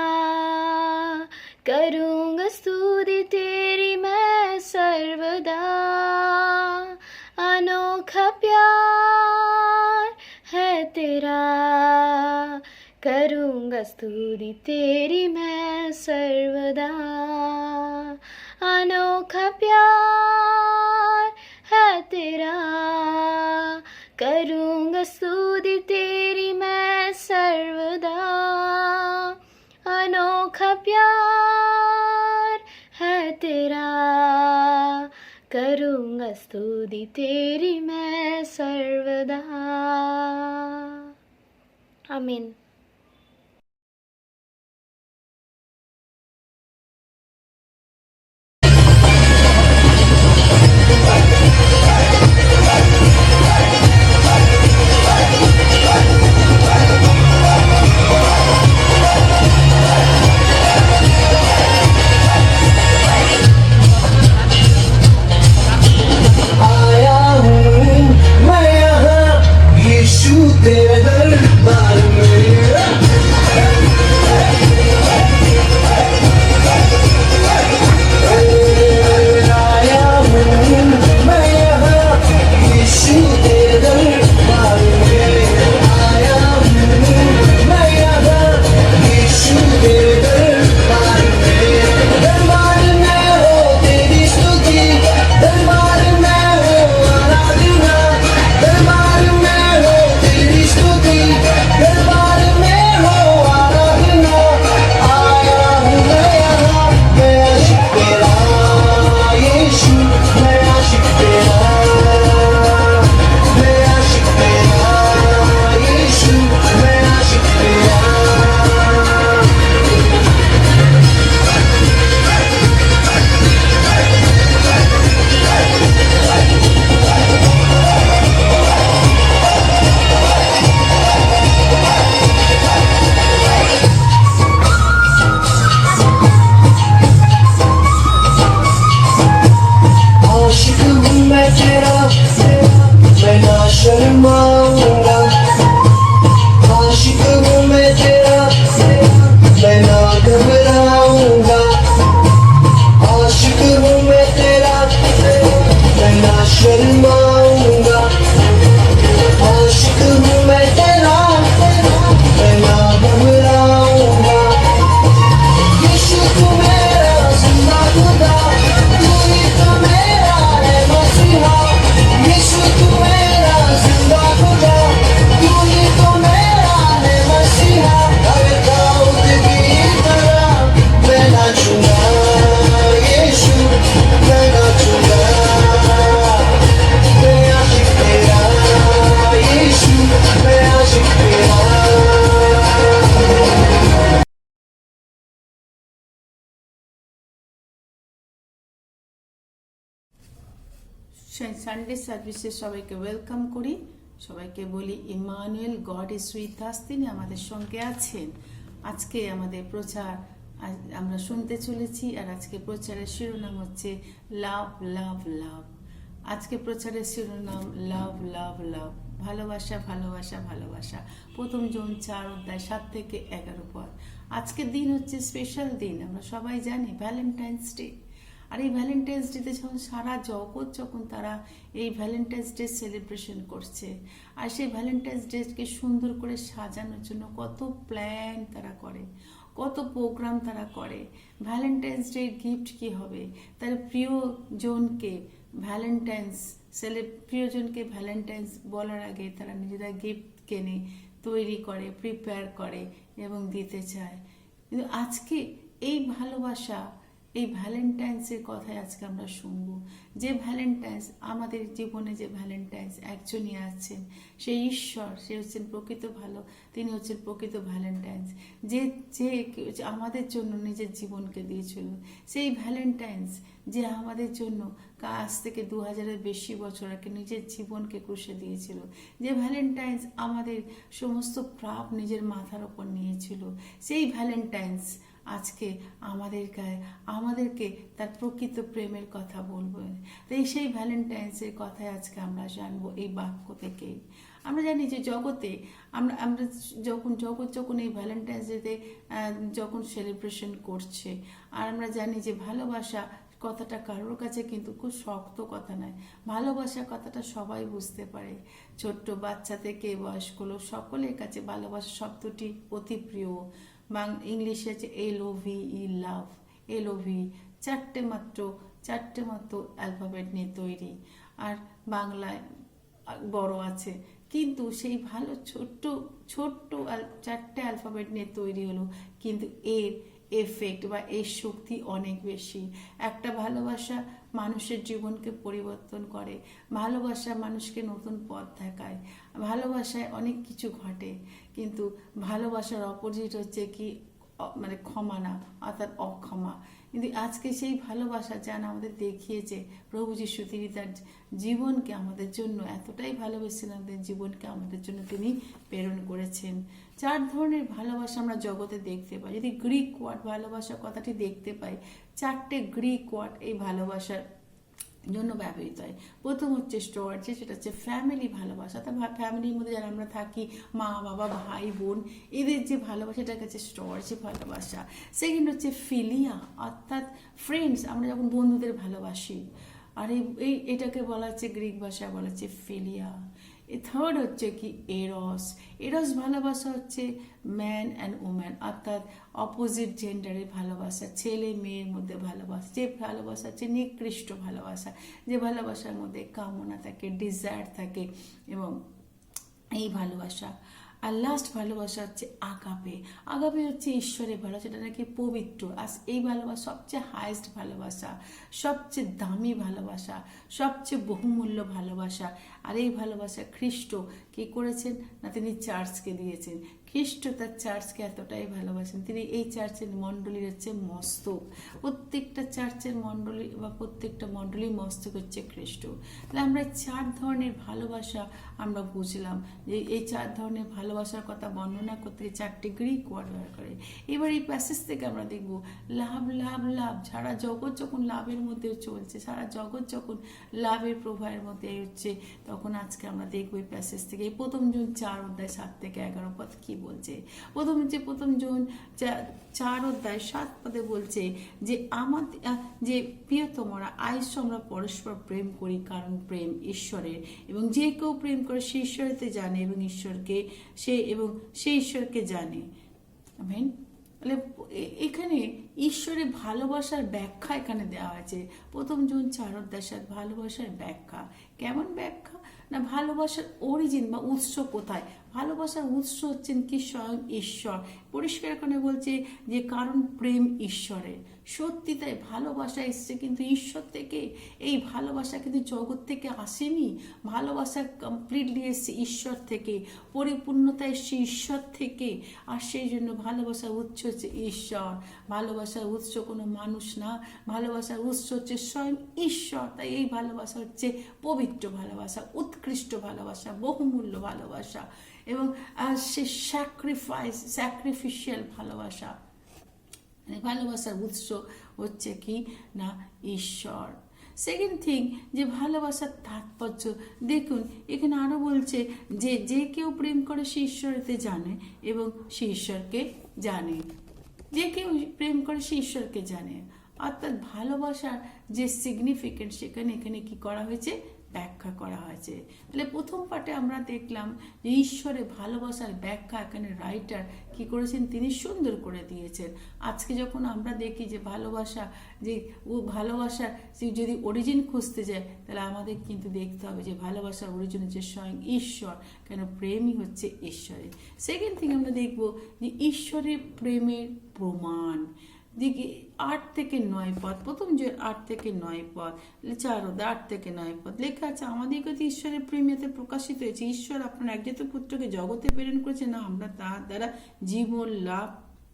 करूँगा स्तुति तेरी मैं सर्वदा। अनोखा प्यार है तेरा, करूँगा स्तुति तेरी मैं सर्वदा। अनोखा प्यार है तेरा, करूँगा स्तुति तेरी मैं सर्वदा। अनोखा प्यार है तेरा, करूँगा स्तुति तेरी मैं सर्वदा। आमीन। आया हूँ मैं यहाँ यीशु तेरे दरबार में। आया हूँ मैं यहाँ यीशु तेरे दरबार में। आया हूँ मैं यहाँ यीशु तेरे दरबार में। दरबार में हो तेरी स्तुति, दरबार में हो आराधना, दरबार में हो तेरी स्तुति, दरबार में हो आराधना। आया हूँ मैं यहाँ, मैं आशिक तेरा यीशु, मैं आशिक तेरा, मैं आशिक तेरा यीशु, मैं आशिक तेरा। आशिक हूँ मैं तेरा, मैं ना शर्माऊंगा। आशिक हूँ मैं तेरा, मैं ना घबराऊंगा। आशिक हूँ मैं तेरा, मैं ना शर्माऊंगा। आशिक हूँ मैं तेरा, मैं ना घबराऊंगा। यीशु तू मेरा जिंदा खुदा, तू ही तो मेरा है मसीहा। यीशु तू मेरा जिंदा खुदा, तू ही तो मेरा है मसीहा। अरे दाऊद की तरह मैं नाचूंगा यीशु, मैं नाचूंगा। मैं आशिक तेरा यीशु, मैं आशिक तेरा। সানডে সার্ভিসে সবাইকে ওয়েলকাম করি। সবাইকে বলি Emmanuel, God is with us, তিনি আমাদের সঙ্গে আছেন। আজকে আমাদের প্রচার আমরা শুনতে চলেছি, আর আজকে প্রচারের শিরোনাম হচ্ছে লাভ লাভ লাভ। আজকে প্রচারের শিরোনাম লাভ লাভ লাভ, ভালোবাসা ভালোবাসা ভালোবাসা। প্রথম জন 4 অধ্যায় 7 থেকে 11 পদ। আজকের দিন হচ্ছে স্পেশাল দিন, আমরা সবাই জানি ভ্যালেন্টাইন্স ডে। আর এই ভ্যালেন্টাইন্স ডেতে যখন সারা জগৎ যখন তারা এই ভ্যালেন্টাইন্স ডে সেলিব্রেশন করছে, আর সেই ভ্যালেন্টাইন্স ডেকে সুন্দর করে সাজানোর জন্য কত প্ল্যান তারা করে, কত প্রোগ্রাম তারা করে। ভ্যালেন্টাইন্স ডে গিফট কি হবে, তার প্রিয়জনকে প্রিয়জনকে ভ্যালেন্টাইন্স বলার আগে তারা নিজেরা গিফট কেনে, তৈরি করে, প্রিপেয়ার করে এবং দিতে চায়। কিন্তু আজকে এই ভালোবাসা, এই ভ্যালেন্টাইন্সের কথাই আজকে আমরা শুনবো। যে ভ্যালেন্টাইন্স, আমাদের জীবনে যে ভ্যালেন্টাইন্স একজনই আছেন, সেই ঈশ্বর, সে হচ্ছেন প্রকৃত ভালো, তিনি হচ্ছেন প্রকৃত ভ্যালেন্টাইন্স, যে যে আমাদের জন্য নিজের জীবনকে দিয়েছিল। সেই ভ্যালেন্টাইন্স যে আমাদের জন্য আজ থেকে 2000-এর বেশি বছর আগে নিজের জীবনকে ক্রুশে দিয়েছিল। যে ভ্যালেন্টাইন্স আমাদের সমস্ত পাপ নিজের মাথার ওপর নিয়েছিল। সেই ভ্যালেন্টাইন্স আজকে আমাদেরকে তার প্রকৃত প্রেমের কথা বলবো। তাই সেই ভ্যালেন্টাইন্সের কথাই আজকে আমরা জানবো এই বাক্য থেকে। আমরা জানি যে জগতে আমরা যখন এই ভ্যালেন্টাইন্স ডেতে যখন সেলিব্রেশন করছে, আর আমরা জানি যে ভালোবাসা কথাটা কারোর কাছে কিন্তু খুব শক্ত কথা নয়। ভালোবাসা কথাটা সবাই বুঝতে পারে, ছোট্ট বাচ্চা থেকে বয়স্ক লোক সকলের কাছে ভালোবাসা শব্দটি অতি প্রিয়। ইংলিশে আছে LOVE, লাভ, LOVE, চারটে মাত্র অ্যালফাবেট নিয়ে তৈরি, আর বাংলায় বড় আছে, কিন্তু সেই ভালো ছোট্ট চারটে অ্যালফাবেট নিয়ে তৈরি হলো, কিন্তু এর এফেক্ট বা এর শক্তি অনেক বেশি। একটা ভালোবাসা মানুষের জীবনকে পরিবর্তন করে, ভালোবাসা মানুষকে নতুন পথ দেখায়, ভালোবাসায় অনেক কিছু ঘটে। কিন্তু ভালোবাসার অপোজিট হচ্ছে কি, মানে ক্ষমা না, অর্থাৎ অক্ষমা। কিন্তু আজকে সেই ভালোবাসা যেন আমাদের দেখিয়েছে প্রভু যিশু, তিনি তার জীবনকে আমাদের জন্য এতটাই ভালোবেসেছেন, আমাদের জীবনকে আমাদের জন্য তিনি প্রেরণ করেছেন। 4 ধরনের ভালোবাসা আমরা জগতে দেখতে পাই। যদি গ্রিক ওয়ার্ড ভালোবাসা কথাটি দেখতে পাই, 4টে গ্রিক ওয়ার্ড এই ভালোবাসার জন্য ব্যবহৃত হয়। প্রথম হচ্ছে স্টোয়ার্জি, সেটা হচ্ছে ফ্যামিলি ভালোবাসা, অর্থাৎ ফ্যামিলির মধ্যে যারা আমরা থাকি, মা বাবা ভাই বোন, এদের যে ভালোবাসা, এটার কাছে স্টোয়ার্জি ভালোবাসা। সেকেন্ড হচ্ছে ফিলিয়া, অর্থাৎ ফ্রেন্ডস, আমরা যখন বন্ধুদের ভালোবাসি, আর এটাকে বলা হচ্ছে গ্রিক ভাষায় বলা হচ্ছে ফিলিয়া। থার্ড হচ্ছে কি এরস ভালোবাসা হচ্ছে ম্যান অ্যান্ড ওম্যান, অর্থাৎ অপোজিট জেন্ডারের ভালোবাসা, ছেলে মেয়ের মধ্যে ভালোবাসা। যে ভালোবাসা হচ্ছে নিকৃষ্ট ভালোবাসা, যে ভালোবাসার মধ্যে কামনা থাকে, ডিজায়ার থাকে, এবং এই ভালোবাসা। আর লাস্ট ভালোবাসা হচ্ছে আগাপে হচ্ছে ঈশ্বরের ভালোবাসা, যেটা নাকি পবিত্র। আর এই ভালোবাসা সবচেয়ে হাইয়েস্ট ভালোবাসা, সবচেয়ে দামি ভালোবাসা, সবচেয়ে বহুমূল্য ভালোবাসা। আর এই ভালোবাসা খ্রিস্ট কি করেছেন না, তিনি চার্চকে দিয়েছেন। খ্রিস্ট তার চার্চকে এতটাই ভালোবাসেন, তিনি এই চার্চের মণ্ডলীর হচ্ছে মস্তক। প্রত্যেকটা চার্চের মণ্ডলী বা প্রত্যেকটা মণ্ডলীর মস্তক হচ্ছে খ্রিস্ট। তাহলে আমরা 4 ধরনের ভালোবাসা আমরা বুঝলাম, যে এই 4 ধরনের ভালোবাসার কথা বর্ণনা করতে 4টে গ্রিক ওয়ার্ড ব্যবহার করে। এবার এই প্যাসেজ থেকে আমরা দেখব লাভ, সারা জগৎ যখন লাভের মধ্যে চলছে, সারা জগৎ যখন লাভের প্রবাহের মধ্যে হচ্ছে, তখন আজকে আমরা দেখবো এই প্যাসেজ থেকে। এই প্রথম জন 4 অধ্যায় 7 থেকে 11 পদ কি বলছে। প্রথম জন 4 অধ্যায় 7 পদে বলছে যে যে প্রিয়তমরা, আইসো আমরা পরস্পর প্রেম করি, কারণ প্রেম ঈশ্বরের, এবং যে কেউ প্রেম করে সে ঈশ্বরেতে জানে এবং সে ঈশ্বরকে জানে। আমেন। তাহলে এখানে ঈশ্বরের ভালোবাসার ব্যাখ্যা এখানে দেওয়া আছে। প্রথম জন 4 অধ্যায় 7, ভালোবাসার ব্যাখ্যা। কেমন ব্যাখ্যা না, ভালোবাসার অরিজিন বা উৎস কোথায়। ভালোবাসার উৎস হচ্ছেন কি স্বয়ং ঈশ্বর। পরিষ্কার করে বলছে যে কারণ প্রেম ঈশ্বরের। সত্যি তাই, ভালোবাসা এসছে কিন্তু ঈশ্বর থেকে। এই ভালোবাসা কিন্তু জগৎ থেকে আসেনি, ভালোবাসা কমপ্লিটলি এসছে ঈশ্বর থেকে, পরিপূর্ণতা এসছে ঈশ্বর থেকে। আর সেই জন্য ভালোবাসার উৎস হচ্ছে ঈশ্বর। ভালোবাসার উৎস কোনো মানুষ না, ভালোবাসার উৎস হচ্ছে স্বয়ং ঈশ্বর। তাই এই ভালোবাসা হচ্ছে পবিত্র ভালোবাসা, উৎকৃষ্ট ভালোবাসা, বহুমূল্য ভালোবাসা, এবং সে স্যাক্রিফিশিয়াল ভালোবাসা। ভালোবাসার উৎস হচ্ছে কি না ঈশ্বর। সেকেন্ড থিং, যে ভালোবাসার তাৎপর্য দেখুন, এখানে আরো বলছে যে কেউ প্রেম করে সে ঈশ্বরেতে জানে এবং সে ঈশ্বরকে জানে। যে কেউ প্রেম করে সে ঈশ্বরকে জানে। অর্থাৎ ভালোবাসার যে সিগনিফিকেন্স সেখানে এখানে কি করা হয়েছে, ব্যাখ্যা করা হয়েছে। তাহলে প্রথম পার্টে আমরা দেখলাম যে ঈশ্বরের ভালোবাসার ব্যাখ্যা এখানে রাইটার কি করেছেন, তিনি সুন্দর করে দিয়েছেন। আজকে যখন আমরা দেখি যে ভালোবাসা, যে ও ভালোবাসার যদি অরিজিন খুঁজতে যায়, তাহলে আমাদের কিন্তু দেখতে হবে যে ভালোবাসার অরিজিন হচ্ছে স্বয়ং ঈশ্বর, কেন প্রেমই হচ্ছে ঈশ্বরের। সেকেন্ড থিং আমরা দেখব যে ঈশ্বরের প্রেমের প্রমাণ, দিকে 8 থেকে 9 পদ, প্রথম যে 8 থেকে 9 পদ, 4 অধ্যায় 8 থেকে 9 পদ লেখা আছে, আমাদের কাছে ঈশ্বরের প্রেমেতে প্রকাশিত হয়েছে, ঈশ্বর আপনার একজাত পুত্রকে জগতে প্রেরণ করেছে না আমরা তাহার দ্বারা জীবন লাভ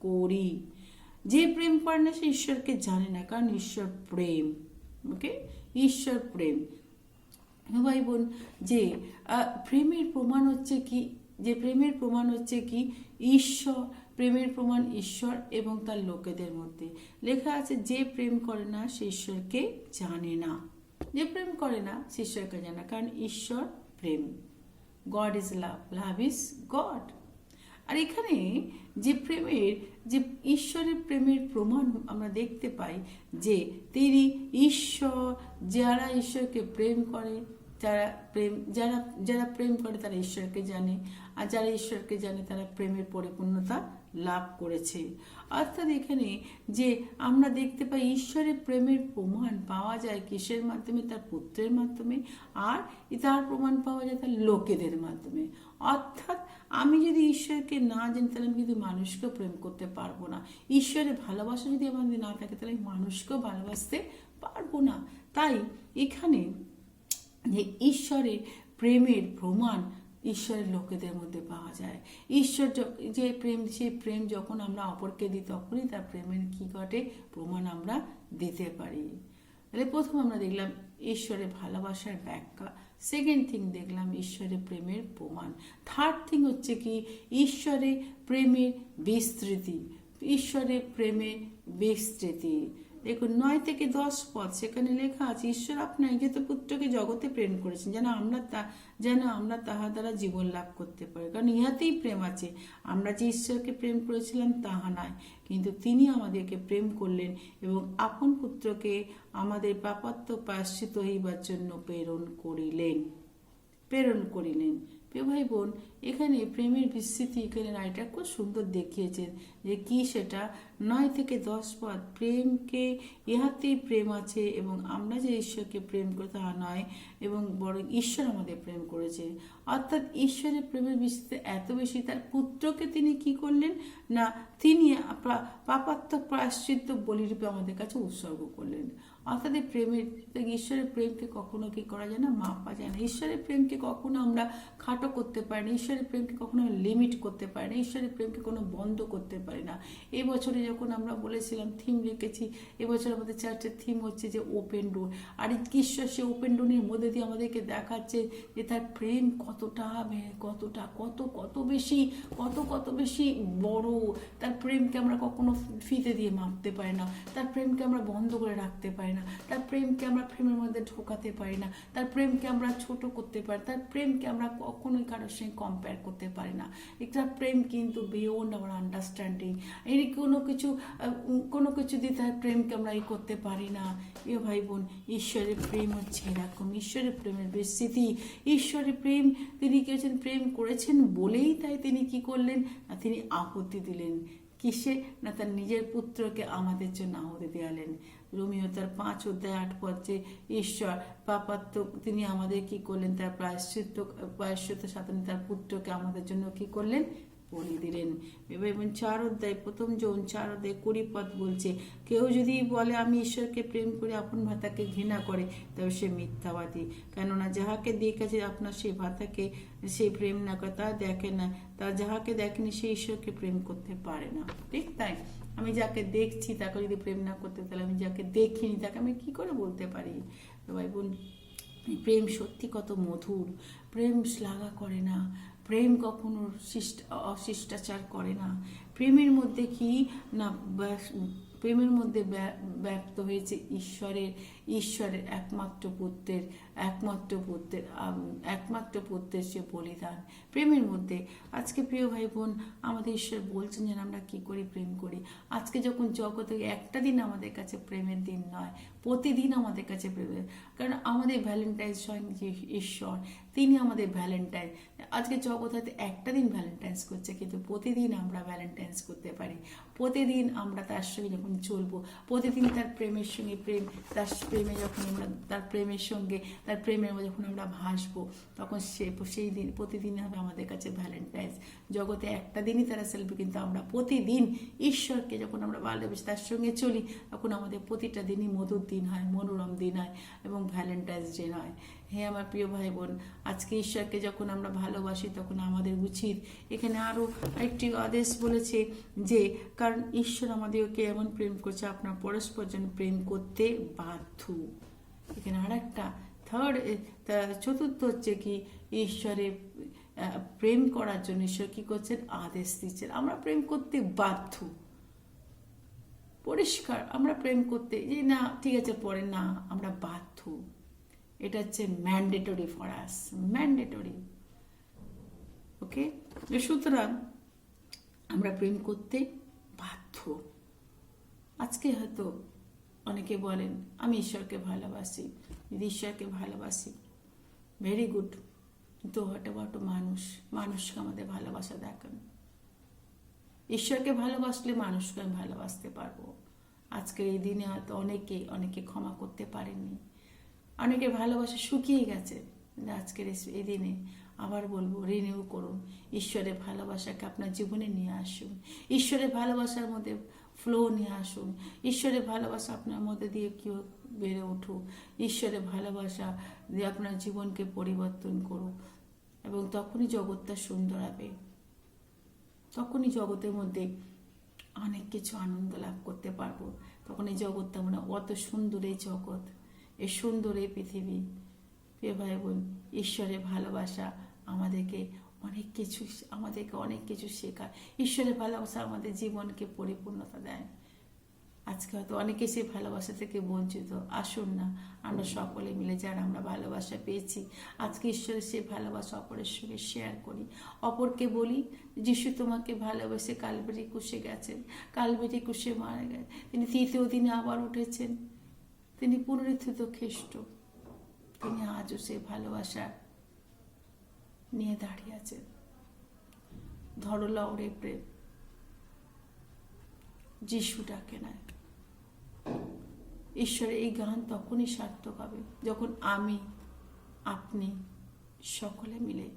করি। যে প্রেম করে না সে ঈশ্বরকে জানে না, কারণ ঈশ্বর প্রেম। ওকে, ঈশ্বর প্রেম। ভাই বোন, যে প্রেমের প্রমাণ হচ্ছে কি, যে প্রেমের প্রমাণ হচ্ছে কি ঈশ্বর, প্রেমের প্রমাণ ঈশ্বর এবং তার লোকেদের মধ্যে। লেখা আছে যে প্রেম করে না সে ঈশ্বরকে জানে না, যে প্রেম করে না সে ঈশ্বরকে জানে না, কারণ ঈশ্বর প্রেম। God is love, love is God. আর এখানে যে প্রেমের, যে ঈশ্বরের প্রেমের প্রমাণ আমরা দেখতে পাই যে তিনি ঈশ্বর, যারা ঈশ্বরকে প্রেম করে, যারা প্রেম করে তারা ঈশ্বরকে জানে, আর যারা ঈশ্বরকে জানে তারা প্রেমের পরিপূর্ণতা লাভ করেছে। অর্থাৎ এখানে যে আমরা দেখতে পাই ঈশ্বরের প্রেমের প্রমাণ পাওয়া যায় কিসের মাধ্যমে, তার পুত্রের মাধ্যমে, আর তার প্রমাণ পাওয়া যায় তার লোকেদের মাধ্যমে। অর্থাৎ আমি যদি ঈশ্বরকে না জানি তাহলে আমি কিন্তু মানুষকেও প্রেম করতে পারবো না। ঈশ্বরের ভালোবাসা যদি আমাদের না থাকে তাহলে মানুষকেও ভালোবাসতে পারবো না। তাই এখানে যে ঈশ্বরের প্রেমের প্রমাণ ঈশ্বরের লোকেদের মধ্যে পাওয়া যায়। ঈশ্বর যে প্রেম, সেই প্রেম যখন আমরা অপরকে দিই তখনই তার প্রেমের কি ঘটে, প্রমাণ আমরা দিতে পারি। তাহলে প্রথম আমরা দেখলাম ঈশ্বরের ভালোবাসার ব্যাখ্যা, সেকেন্ড থিং দেখলাম ঈশ্বরের প্রেমের প্রমাণ, থার্ড থিং হচ্ছে কি ঈশ্বরের প্রেমের বিস্তৃতি, ঈশ্বরের প্রেমের বিস্তৃতি। দেখুন 9 থেকে 10 পদ, সেখানে লেখা আছে ঈশ্বর আপনার একজাত পুত্রকে জগতে প্রেরণ করেছেন যেন আমরা তাহার দ্বারা জীবন লাভ করতে পারি, কারণ ইহাতেই প্রেম আছে, আমরা যে ঈশ্বরকে প্রেম করেছিলাম তাহা নয়, কিন্তু তিনি আমাদেরকে প্রেম করলেন এবং আপন পুত্রকে আমাদের পাপাত্ম প্রায়শ্চিত্ত হইবার জন্য প্রেরণ করিলেন। প্রিয় ভাই বোন, এখানে প্রেমের বিস্তৃতি এখানে রাইটার খুব সুন্দর দেখিয়েছেন যে কি সেটা 9 থেকে 10 পদ, প্রেমকে ইহাতেই প্রেম আছে এবং আমরা যে ঈশ্বরকে প্রেম করি তা নয়, এবং বরং ঈশ্বর আমাদের প্রেম করেছে। অর্থাৎ ঈশ্বরের প্রেমের বিস্তৃতি এত বেশি, তার পুত্রকে তিনি কি করলেন না, তিনি পাপাত্ম প্রায়শ্চিত্ত বলিরূপে আমাদের কাছে উৎসর্গ করলেন। অর্থাৎ প্রেমের, ঈশ্বরের প্রেমকে কখনো কি করা যায় না, মাপা যায় না। ঈশ্বরের প্রেমকে কখনো আমরা খাটো করতে পারি না, ঈশ্বরের প্রেমকে কখনো লিমিট করতে পারি না, ঈশ্বরের প্রেমকে কোনো বন্ধ করতে পারি না। এই বছরে যখন আমরা বলেছিলাম, থিম রেখেছি, এবছর আমাদের চার্চের থিম হচ্ছে যে ওপেন ডোর। আর ঈশ্বর সে ওপেন ডোরের মধ্যে দিয়ে আমাদেরকে দেখাচ্ছে যে তার প্রেম কত বেশি বড়। তার প্রেমকে আমরা কখনো ফিতে দিয়ে মাপতে পারি না, তার প্রেমকে আমরা বন্ধ করে রাখতে পারি না, তার প্রেমকে আমরা ফ্রেমের মধ্যে ঢোকাতে পারি না, তার প্রেমকে আমরা ছোট করতে পারি, তার প্রেমকে আমরা কখনোই কারোর সঙ্গে কম্পেয়ার করতে পারি না। একটা প্রেম কিন্তু বিয়ন্ড আওয়ার আন্ডারস্ট্যান্ডিং। এই কোনো কিছু দিয়ে তার প্রেমকে আমরা করতে পারি না। ভাই বোন, ঈশ্বরের প্রেম হচ্ছে এরকম, ঈশ্বরের প্রেমের বিস্তৃতি। ঈশ্বরের প্রেম তিনি কি হচ্ছেন, প্রেম করেছেন বলেই তাই তিনি কি করলেন না, তিনি আহুতি দিলেন। কিসে না, তার নিজের পুত্রকে আমাদের জন্য আহুতি দেওয়ালেন। রোমিও তার 5 অধ্যায় 8 পদ, যে ঈশ্বর পাপাত্ম তিনি আমাদের কি করলেন, তার প্রায়শ্চিত্ত সাধনে তার পুত্রকে আমাদের জন্য কি করলেন, বলি দিলেন। এবং 4 অধ্যায়, প্রথম যৌন 4 অধ্যায় 20 পদ বলছে, কেউ যদি বলে আমি ঈশ্বরকে প্রেম করি আপন ভাতাকে ঘৃণা করে তবে সে মিথ্যাবাদী, কেননা যাহাকে দেখেছে আপনার সেই ভাতাকে সে প্রেম না করে তা দেখে না, তা যাহাকে দেখেনি সে ঈশ্বরকে প্রেম করতে পারে না। ঠিক তাই, আমি যাকে দেখছি তাকে যদি প্রেম না করতে, তাহলে আমি যাকে দেখিনি তাকে আমি কি করে বলতে পারি। ভাই বোন, প্রেম সত্যি কত মধুর। প্রেম শ্লাঘা করে না, প্রেম কখনো অশিষ্টাচার করে না। প্রেমের মধ্যে কি না, প্রেমের মধ্যে ব্যক্ত হয়েছে ঈশ্বরের একমাত্র পুত্রের যে বলিদান প্রেমের মধ্যে। আজকে প্রিয় ভাই বোন, আমাদের ঈশ্বর বলছেন যেন আমরা কি করি, প্রেম করি। আজকে যখন জগতে একটা দিন আমাদের কাছে প্রেমের দিন নয়, প্রতিদিন আমাদের কাছে প্রেমের, কারণ আমাদের ভ্যালেন্টাইন্স স্বয়ং যে ঈশ্বর, তিনি আমাদের ভ্যালেন্টাইন। আজকে জগৎ হয়তো একটা দিন ভ্যালেন্টাইন্স করছে, কিন্তু প্রতিদিন আমরা ভ্যালেন্টাইন্স করতে পারি। প্রতিদিন আমরা তার সঙ্গে যখন চলবো, প্রতিদিন তার প্রেমের সঙ্গে তার প্রেমে যখন আমরা তার প্রেমের সঙ্গে তার প্রেমের মধ্যে যখন আমরা ভাসবো, তখন সেই দিন প্রতিদিন হবে আমাদের কাছে ভ্যালেন্টাইন্স। জগতে একটা দিনই তারা সেলফি, কিন্তু আমরা প্রতিদিন ঈশ্বরকে যখন আমরা ভালোবেসে তার সঙ্গে চলি, তখন আমাদের প্রতিটা দিনই মধুর দিন হয়, মনোরম দিন হয় এবং ভ্যালেন্টাইন্স ডে হয়। হে আমার প্রিয় ভাই বোন, আজকে ঈশ্বরকে যখন আমরা ভালোবাসি, তখন আমাদের উচিত, এখানে আরও একটি আদেশ বলেছে যে, কারণ ঈশ্বর আমাদেরকে এমন প্রেম করছে, আপনার পরস্পর যেন প্রেম করতে বাধ্য। এখানে আর একটা চতুর্থ হচ্ছে কি, ঈশ্বরের প্রেম করার জন্য ঈশ্বর কি করছেন, আদেশ দিচ্ছেন। আমরা প্রেম করতে বাধ্য, পরিষ্কার আমরা প্রেম করতে, যে না ঠিক আছে পরে, না, আমরা বাধ্য। এটা হচ্ছে ম্যান্ডেটরি ফর আস, ম্যান্ডেটরি। ওকে, সুতরাং আমরা প্রেম করতে বাধ্য। আজকে হয়তো অনেকে বলেন আমি ঈশ্বরকে ভালোবাসি, যদি ঈশ্বরকে ভালোবাসি, ভেরি গুড, কিন্তু হোয়াট অ্যাবাউট মানুষকে আমাদের ভালোবাসা দেখান। ঈশ্বরকে ভালোবাসলে মানুষকে আমি ভালোবাসতে পারবো। আজকের এই দিনে হয়তো অনেকে ক্ষমা করতে পারেননি, অনেকের ভালোবাসা শুকিয়ে গেছে, কিন্তু আজকের এই দিনে আবার বলবো, রিনিউ করুন, ঈশ্বরের ভালোবাসাকে আপনার জীবনে নিয়ে আসুন, ঈশ্বরের ভালোবাসার মধ্যে ফ্লো নিয়ে আসুন, ঈশ্বরের ভালোবাসা আপনার মধ্যে দিয়ে কেউ বেড়ে উঠুক, ঈশ্বরের ভালোবাসা দিয়ে আপনার জীবনকে পরিবর্তন করুক, এবং তখনই জগৎটা সুন্দর হবে, তখনই জগতের মধ্যে অনেক কিছু আনন্দ লাভ করতে পারবো। তখন এই জগৎটা মানে অত সুন্দর এই জগৎ, এই সুন্দর এই পৃথিবী। প্রিয় ভাই বোন, ঈশ্বরের ভালোবাসা আমাদেরকে অনেক কিছু শেখায়। ঈশ্বরের ভালোবাসা আমাদের জীবনকে পরিপূর্ণতা দেয়। আজকে হয়তো অনেকে সেই ভালোবাসা থেকে বঞ্চিত। আসুন না আমরা সকলে মিলে, যারা আমরা ভালোবাসা পেয়েছি, আজকে ঈশ্বরের সেই ভালোবাসা অপরের সঙ্গে শেয়ার করি, অপরকে বলি, যিশু তোমাকে ভালোবেসে কালভারি ক্রুশে গেছেন, কালভারি ক্রুশে মারা গেছেন, তিনি তৃতীয় দিনে আবার উঠেছেন, তিনি পুনরুত্থিত খ্রিস্ট, তিনি আজও সেই ভালোবাসা নিয়ে দাঁড়িয়ে আছেন। ধরো লওরে প্রেম, যিশু ডাকে না। ঈশ্বরের এই গান তখনই সার্থক হবে যখন আমি, আপনি সকলে মিলে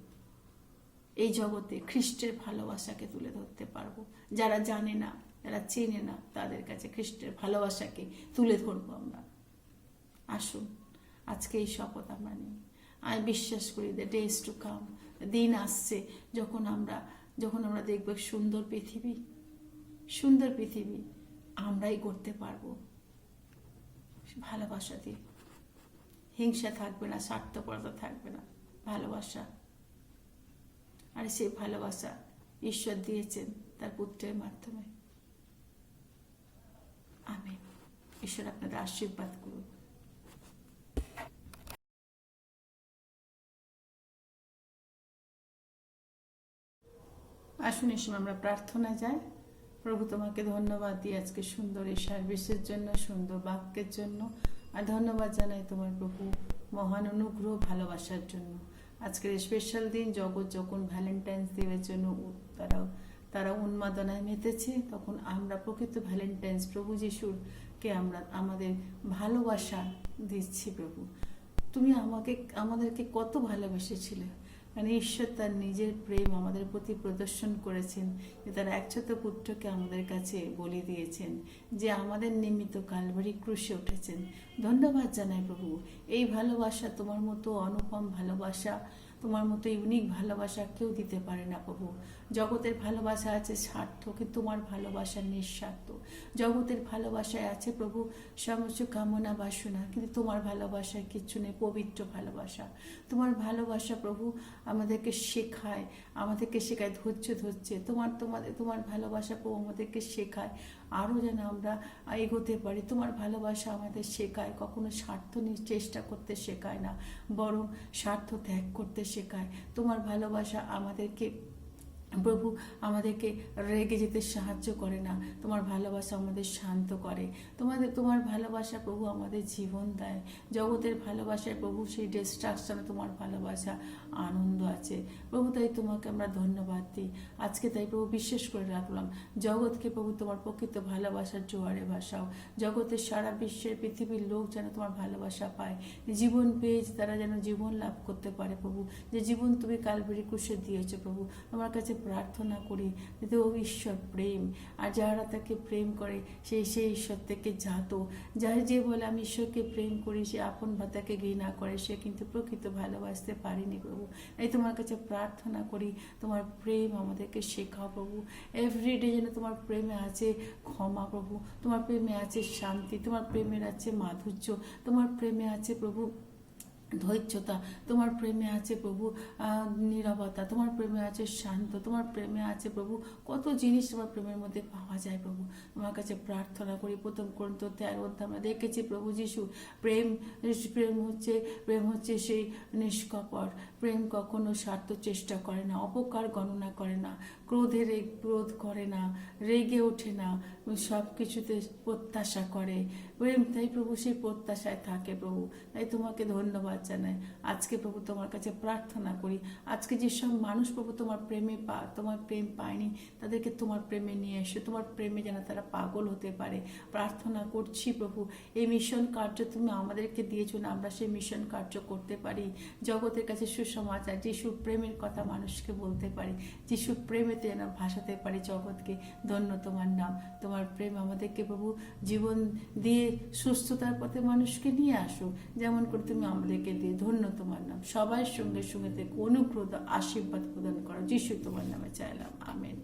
এই জগতে খ্রিস্টের ভালোবাসাকে তুলে ধরতে পারবো। যারা জানে না, যারা চেনে না, তাদের কাছে খ্রিস্টের ভালোবাসাকে তুলে ধরবো আমরা। আসুন, আজকে এই শপথ আমরা নিই। আমি বিশ্বাস করি দ্য ডেজ টু কাম, দিন আসছে যখন আমরা দেখব সুন্দর পৃথিবী আমরাই করতে পারবো, ভালোবাসা দিয়ে। হিংসা থাকবে না, স্বার্থপরতা থাকবে না, ভালোবাসা। আর সেই ভালোবাসা ঈশ্বর দিয়েছেন তার পুত্রের মাধ্যমে। আমেন। ঈশ্বর আপনাদের আশীর্বাদ করুন। আসুন এই সময় আমরা প্রার্থনা যাই। প্রভু, তোমাকে ধন্যবাদ দিই আজকে সুন্দর এই সার্ভিসের জন্য, সুন্দর বাক্যের জন্য, আর ধন্যবাদ জানাই তোমার প্রভু মহান অনুগ্রহ ভালোবাসার জন্য। আজকের স্পেশাল দিন, জগৎ যখন ভ্যালেন্টাইন্স ডের জন্য তারা উন্মাদনায় মেতেছে, তখন আমরা প্রকৃত ভ্যালেন্টাইন্স প্রভু যিশুরকে আমরা আমাদের ভালোবাসা দিচ্ছি। প্রভু, তুমি আমাদেরকে কত ভালোবেসেছিলে, মানে ঈশ্বর তার নিজের প্রেম আমাদের প্রতি প্রদর্শন করেছেন, যে তার একচ্ছত্র পুত্রকে আমাদের কাছে বলি দিয়েছেন, যে আমাদের নিমিত্ত কালভারি ক্রুশে উঠেছেন। ধন্যবাদ জানাই প্রভু। এই ভালোবাসা, তোমার মতো অনুপম ভালোবাসা, তোমার মতো ইউনিক ভালোবাসা কেউ দিতে পারে না প্রভু। জগতের ভালোবাসা আছে স্বার্থ, কিন্তু তোমার ভালোবাসা নিঃস্বার্থ। জগতের ভালোবাসায় আছে প্রভু সমস্ত কামনা বাসনা, কিন্তু তোমার ভালোবাসায় কিচ্ছু নেই, পবিত্র ভালোবাসা। তোমার ভালোবাসা প্রভু আমাদেরকে শেখায় ধৈর্য ধরছে। তোমার ভালোবাসা প্রভু আমাদেরকে শেখায় আরও যেন আমরা এগোতে পারি। তোমার ভালোবাসা আমাদের শেখায়, কখনো স্বার্থ নিয়ে চেষ্টা করতে শেখায় না, বরং স্বার্থ ত্যাগ করতে শেখায়। তোমার ভালোবাসা আমাদেরকে প্রভু আমাদেরকে রেগে যেতে সাহায্য করে না, তোমার ভালোবাসা আমাদের শান্ত করে। তোমার ভালোবাসা প্রভু আমাদের জীবন দেয়। জগতের ভালোবাসায় প্রভু সেই ডিস্ট্রাকশনে তোমার ভালোবাসা আনন্দ আছে প্রভু। তাই তোমাকে আমরা ধন্যবাদ দিই আজকে। তাই প্রভু বিশেষ করে রাখলাম জগৎকে প্রভু তোমার প্রকৃত ভালোবাসার জোয়ারে ভাসাও। জগতের সারা বিশ্বের পৃথিবীর লোক যেন তোমার ভালোবাসা পায়, জীবন পেয়ে তারা যেন জীবন লাভ করতে পারে প্রভু। যে জীবন তুমি কালভারি ক্রুশে দিয়েছো প্রভু, তোমার কাছে প্রার্থনা করি যে ও ঈশ্বর প্রেম, আর যারা তাকে প্রেম করে সেই ঈশ্বর থেকে জাত। যে বলে আমি ঈশ্বরকে প্রেম করি, সে আপন ভাতাকে ঘৃণা করে, সে কিন্তু প্রকৃত ভালোবাসতে পারেনি প্রভু। এই তোমার কাছে প্রার্থনা করি তোমার প্রেম আমাদেরকে শেখাও প্রভু। এভরিডে যেন তোমার প্রেমে আছে ক্ষমা প্রভু, তোমার প্রেমে আছে শান্তি, তোমার প্রেমের আছে মাধুর্য, তোমার প্রেমে আছে প্রভু ধৈর্যতা, তোমার প্রেমে আছে প্রভু নীরবতা, তোমার প্রেমে আছে শান্ত, তোমার প্রেমে আছে প্রভু কত জিনিস তোমার প্রেমের মধ্যে পাওয়া যায় প্রভু। তোমার কাছে প্রার্থনা করি। প্রথম গ্রন্থ 13 অধ্যায় আমরা দেখেছি প্রভু যিশু প্রেম হচ্ছে সেই নিষ্কপট প্রেম, কখনো স্বার্থ চেষ্টা করে না, অপকার গণনা করে না, ক্রোধ করে না, রেগে ওঠে না, সব কিছুতে প্রত্যাশা করে প্রেম। তাই প্রভু সেই প্রত্যাশায় থাকে প্রভু। তাই তোমাকে ধন্যবাদ জানাই আজকে প্রভু। তোমার কাছে প্রার্থনা করি আজকে যেসব মানুষ প্রভু তোমার প্রেম পায়নি, তাদেরকে তোমার প্রেমে নিয়ে এসো, তোমার প্রেমে যেন তারা পাগল হতে পারে। প্রার্থনা করছি প্রভু এই মিশন কার্য তুমি আমাদেরকে দিয়েছো না, আমরা সেই মিশন কার্য করতে পারি। জগতের কাছে সুসমাচার যিশুর প্রেমের কথা মানুষকে বলতে পারি, যিশুর প্রেমেতে যেন ভাসাতে পারি জগৎকে। ধন্য তোমার নাম। তোমার প্রেম আমাদেরকে প্রভু জীবন দিয়ে সুস্থতার পথে মানুষকে নিয়ে আসো, যেমন করে তুমি আমাদেরকে দিয়ে। ধন্য তোমার নাম। সবার সঙ্গে সঙ্গে থেকে অনুগ্রহ আশীর্বাদ প্রদান করো। যিশু তোমার নামে চাইলাম, আমেন।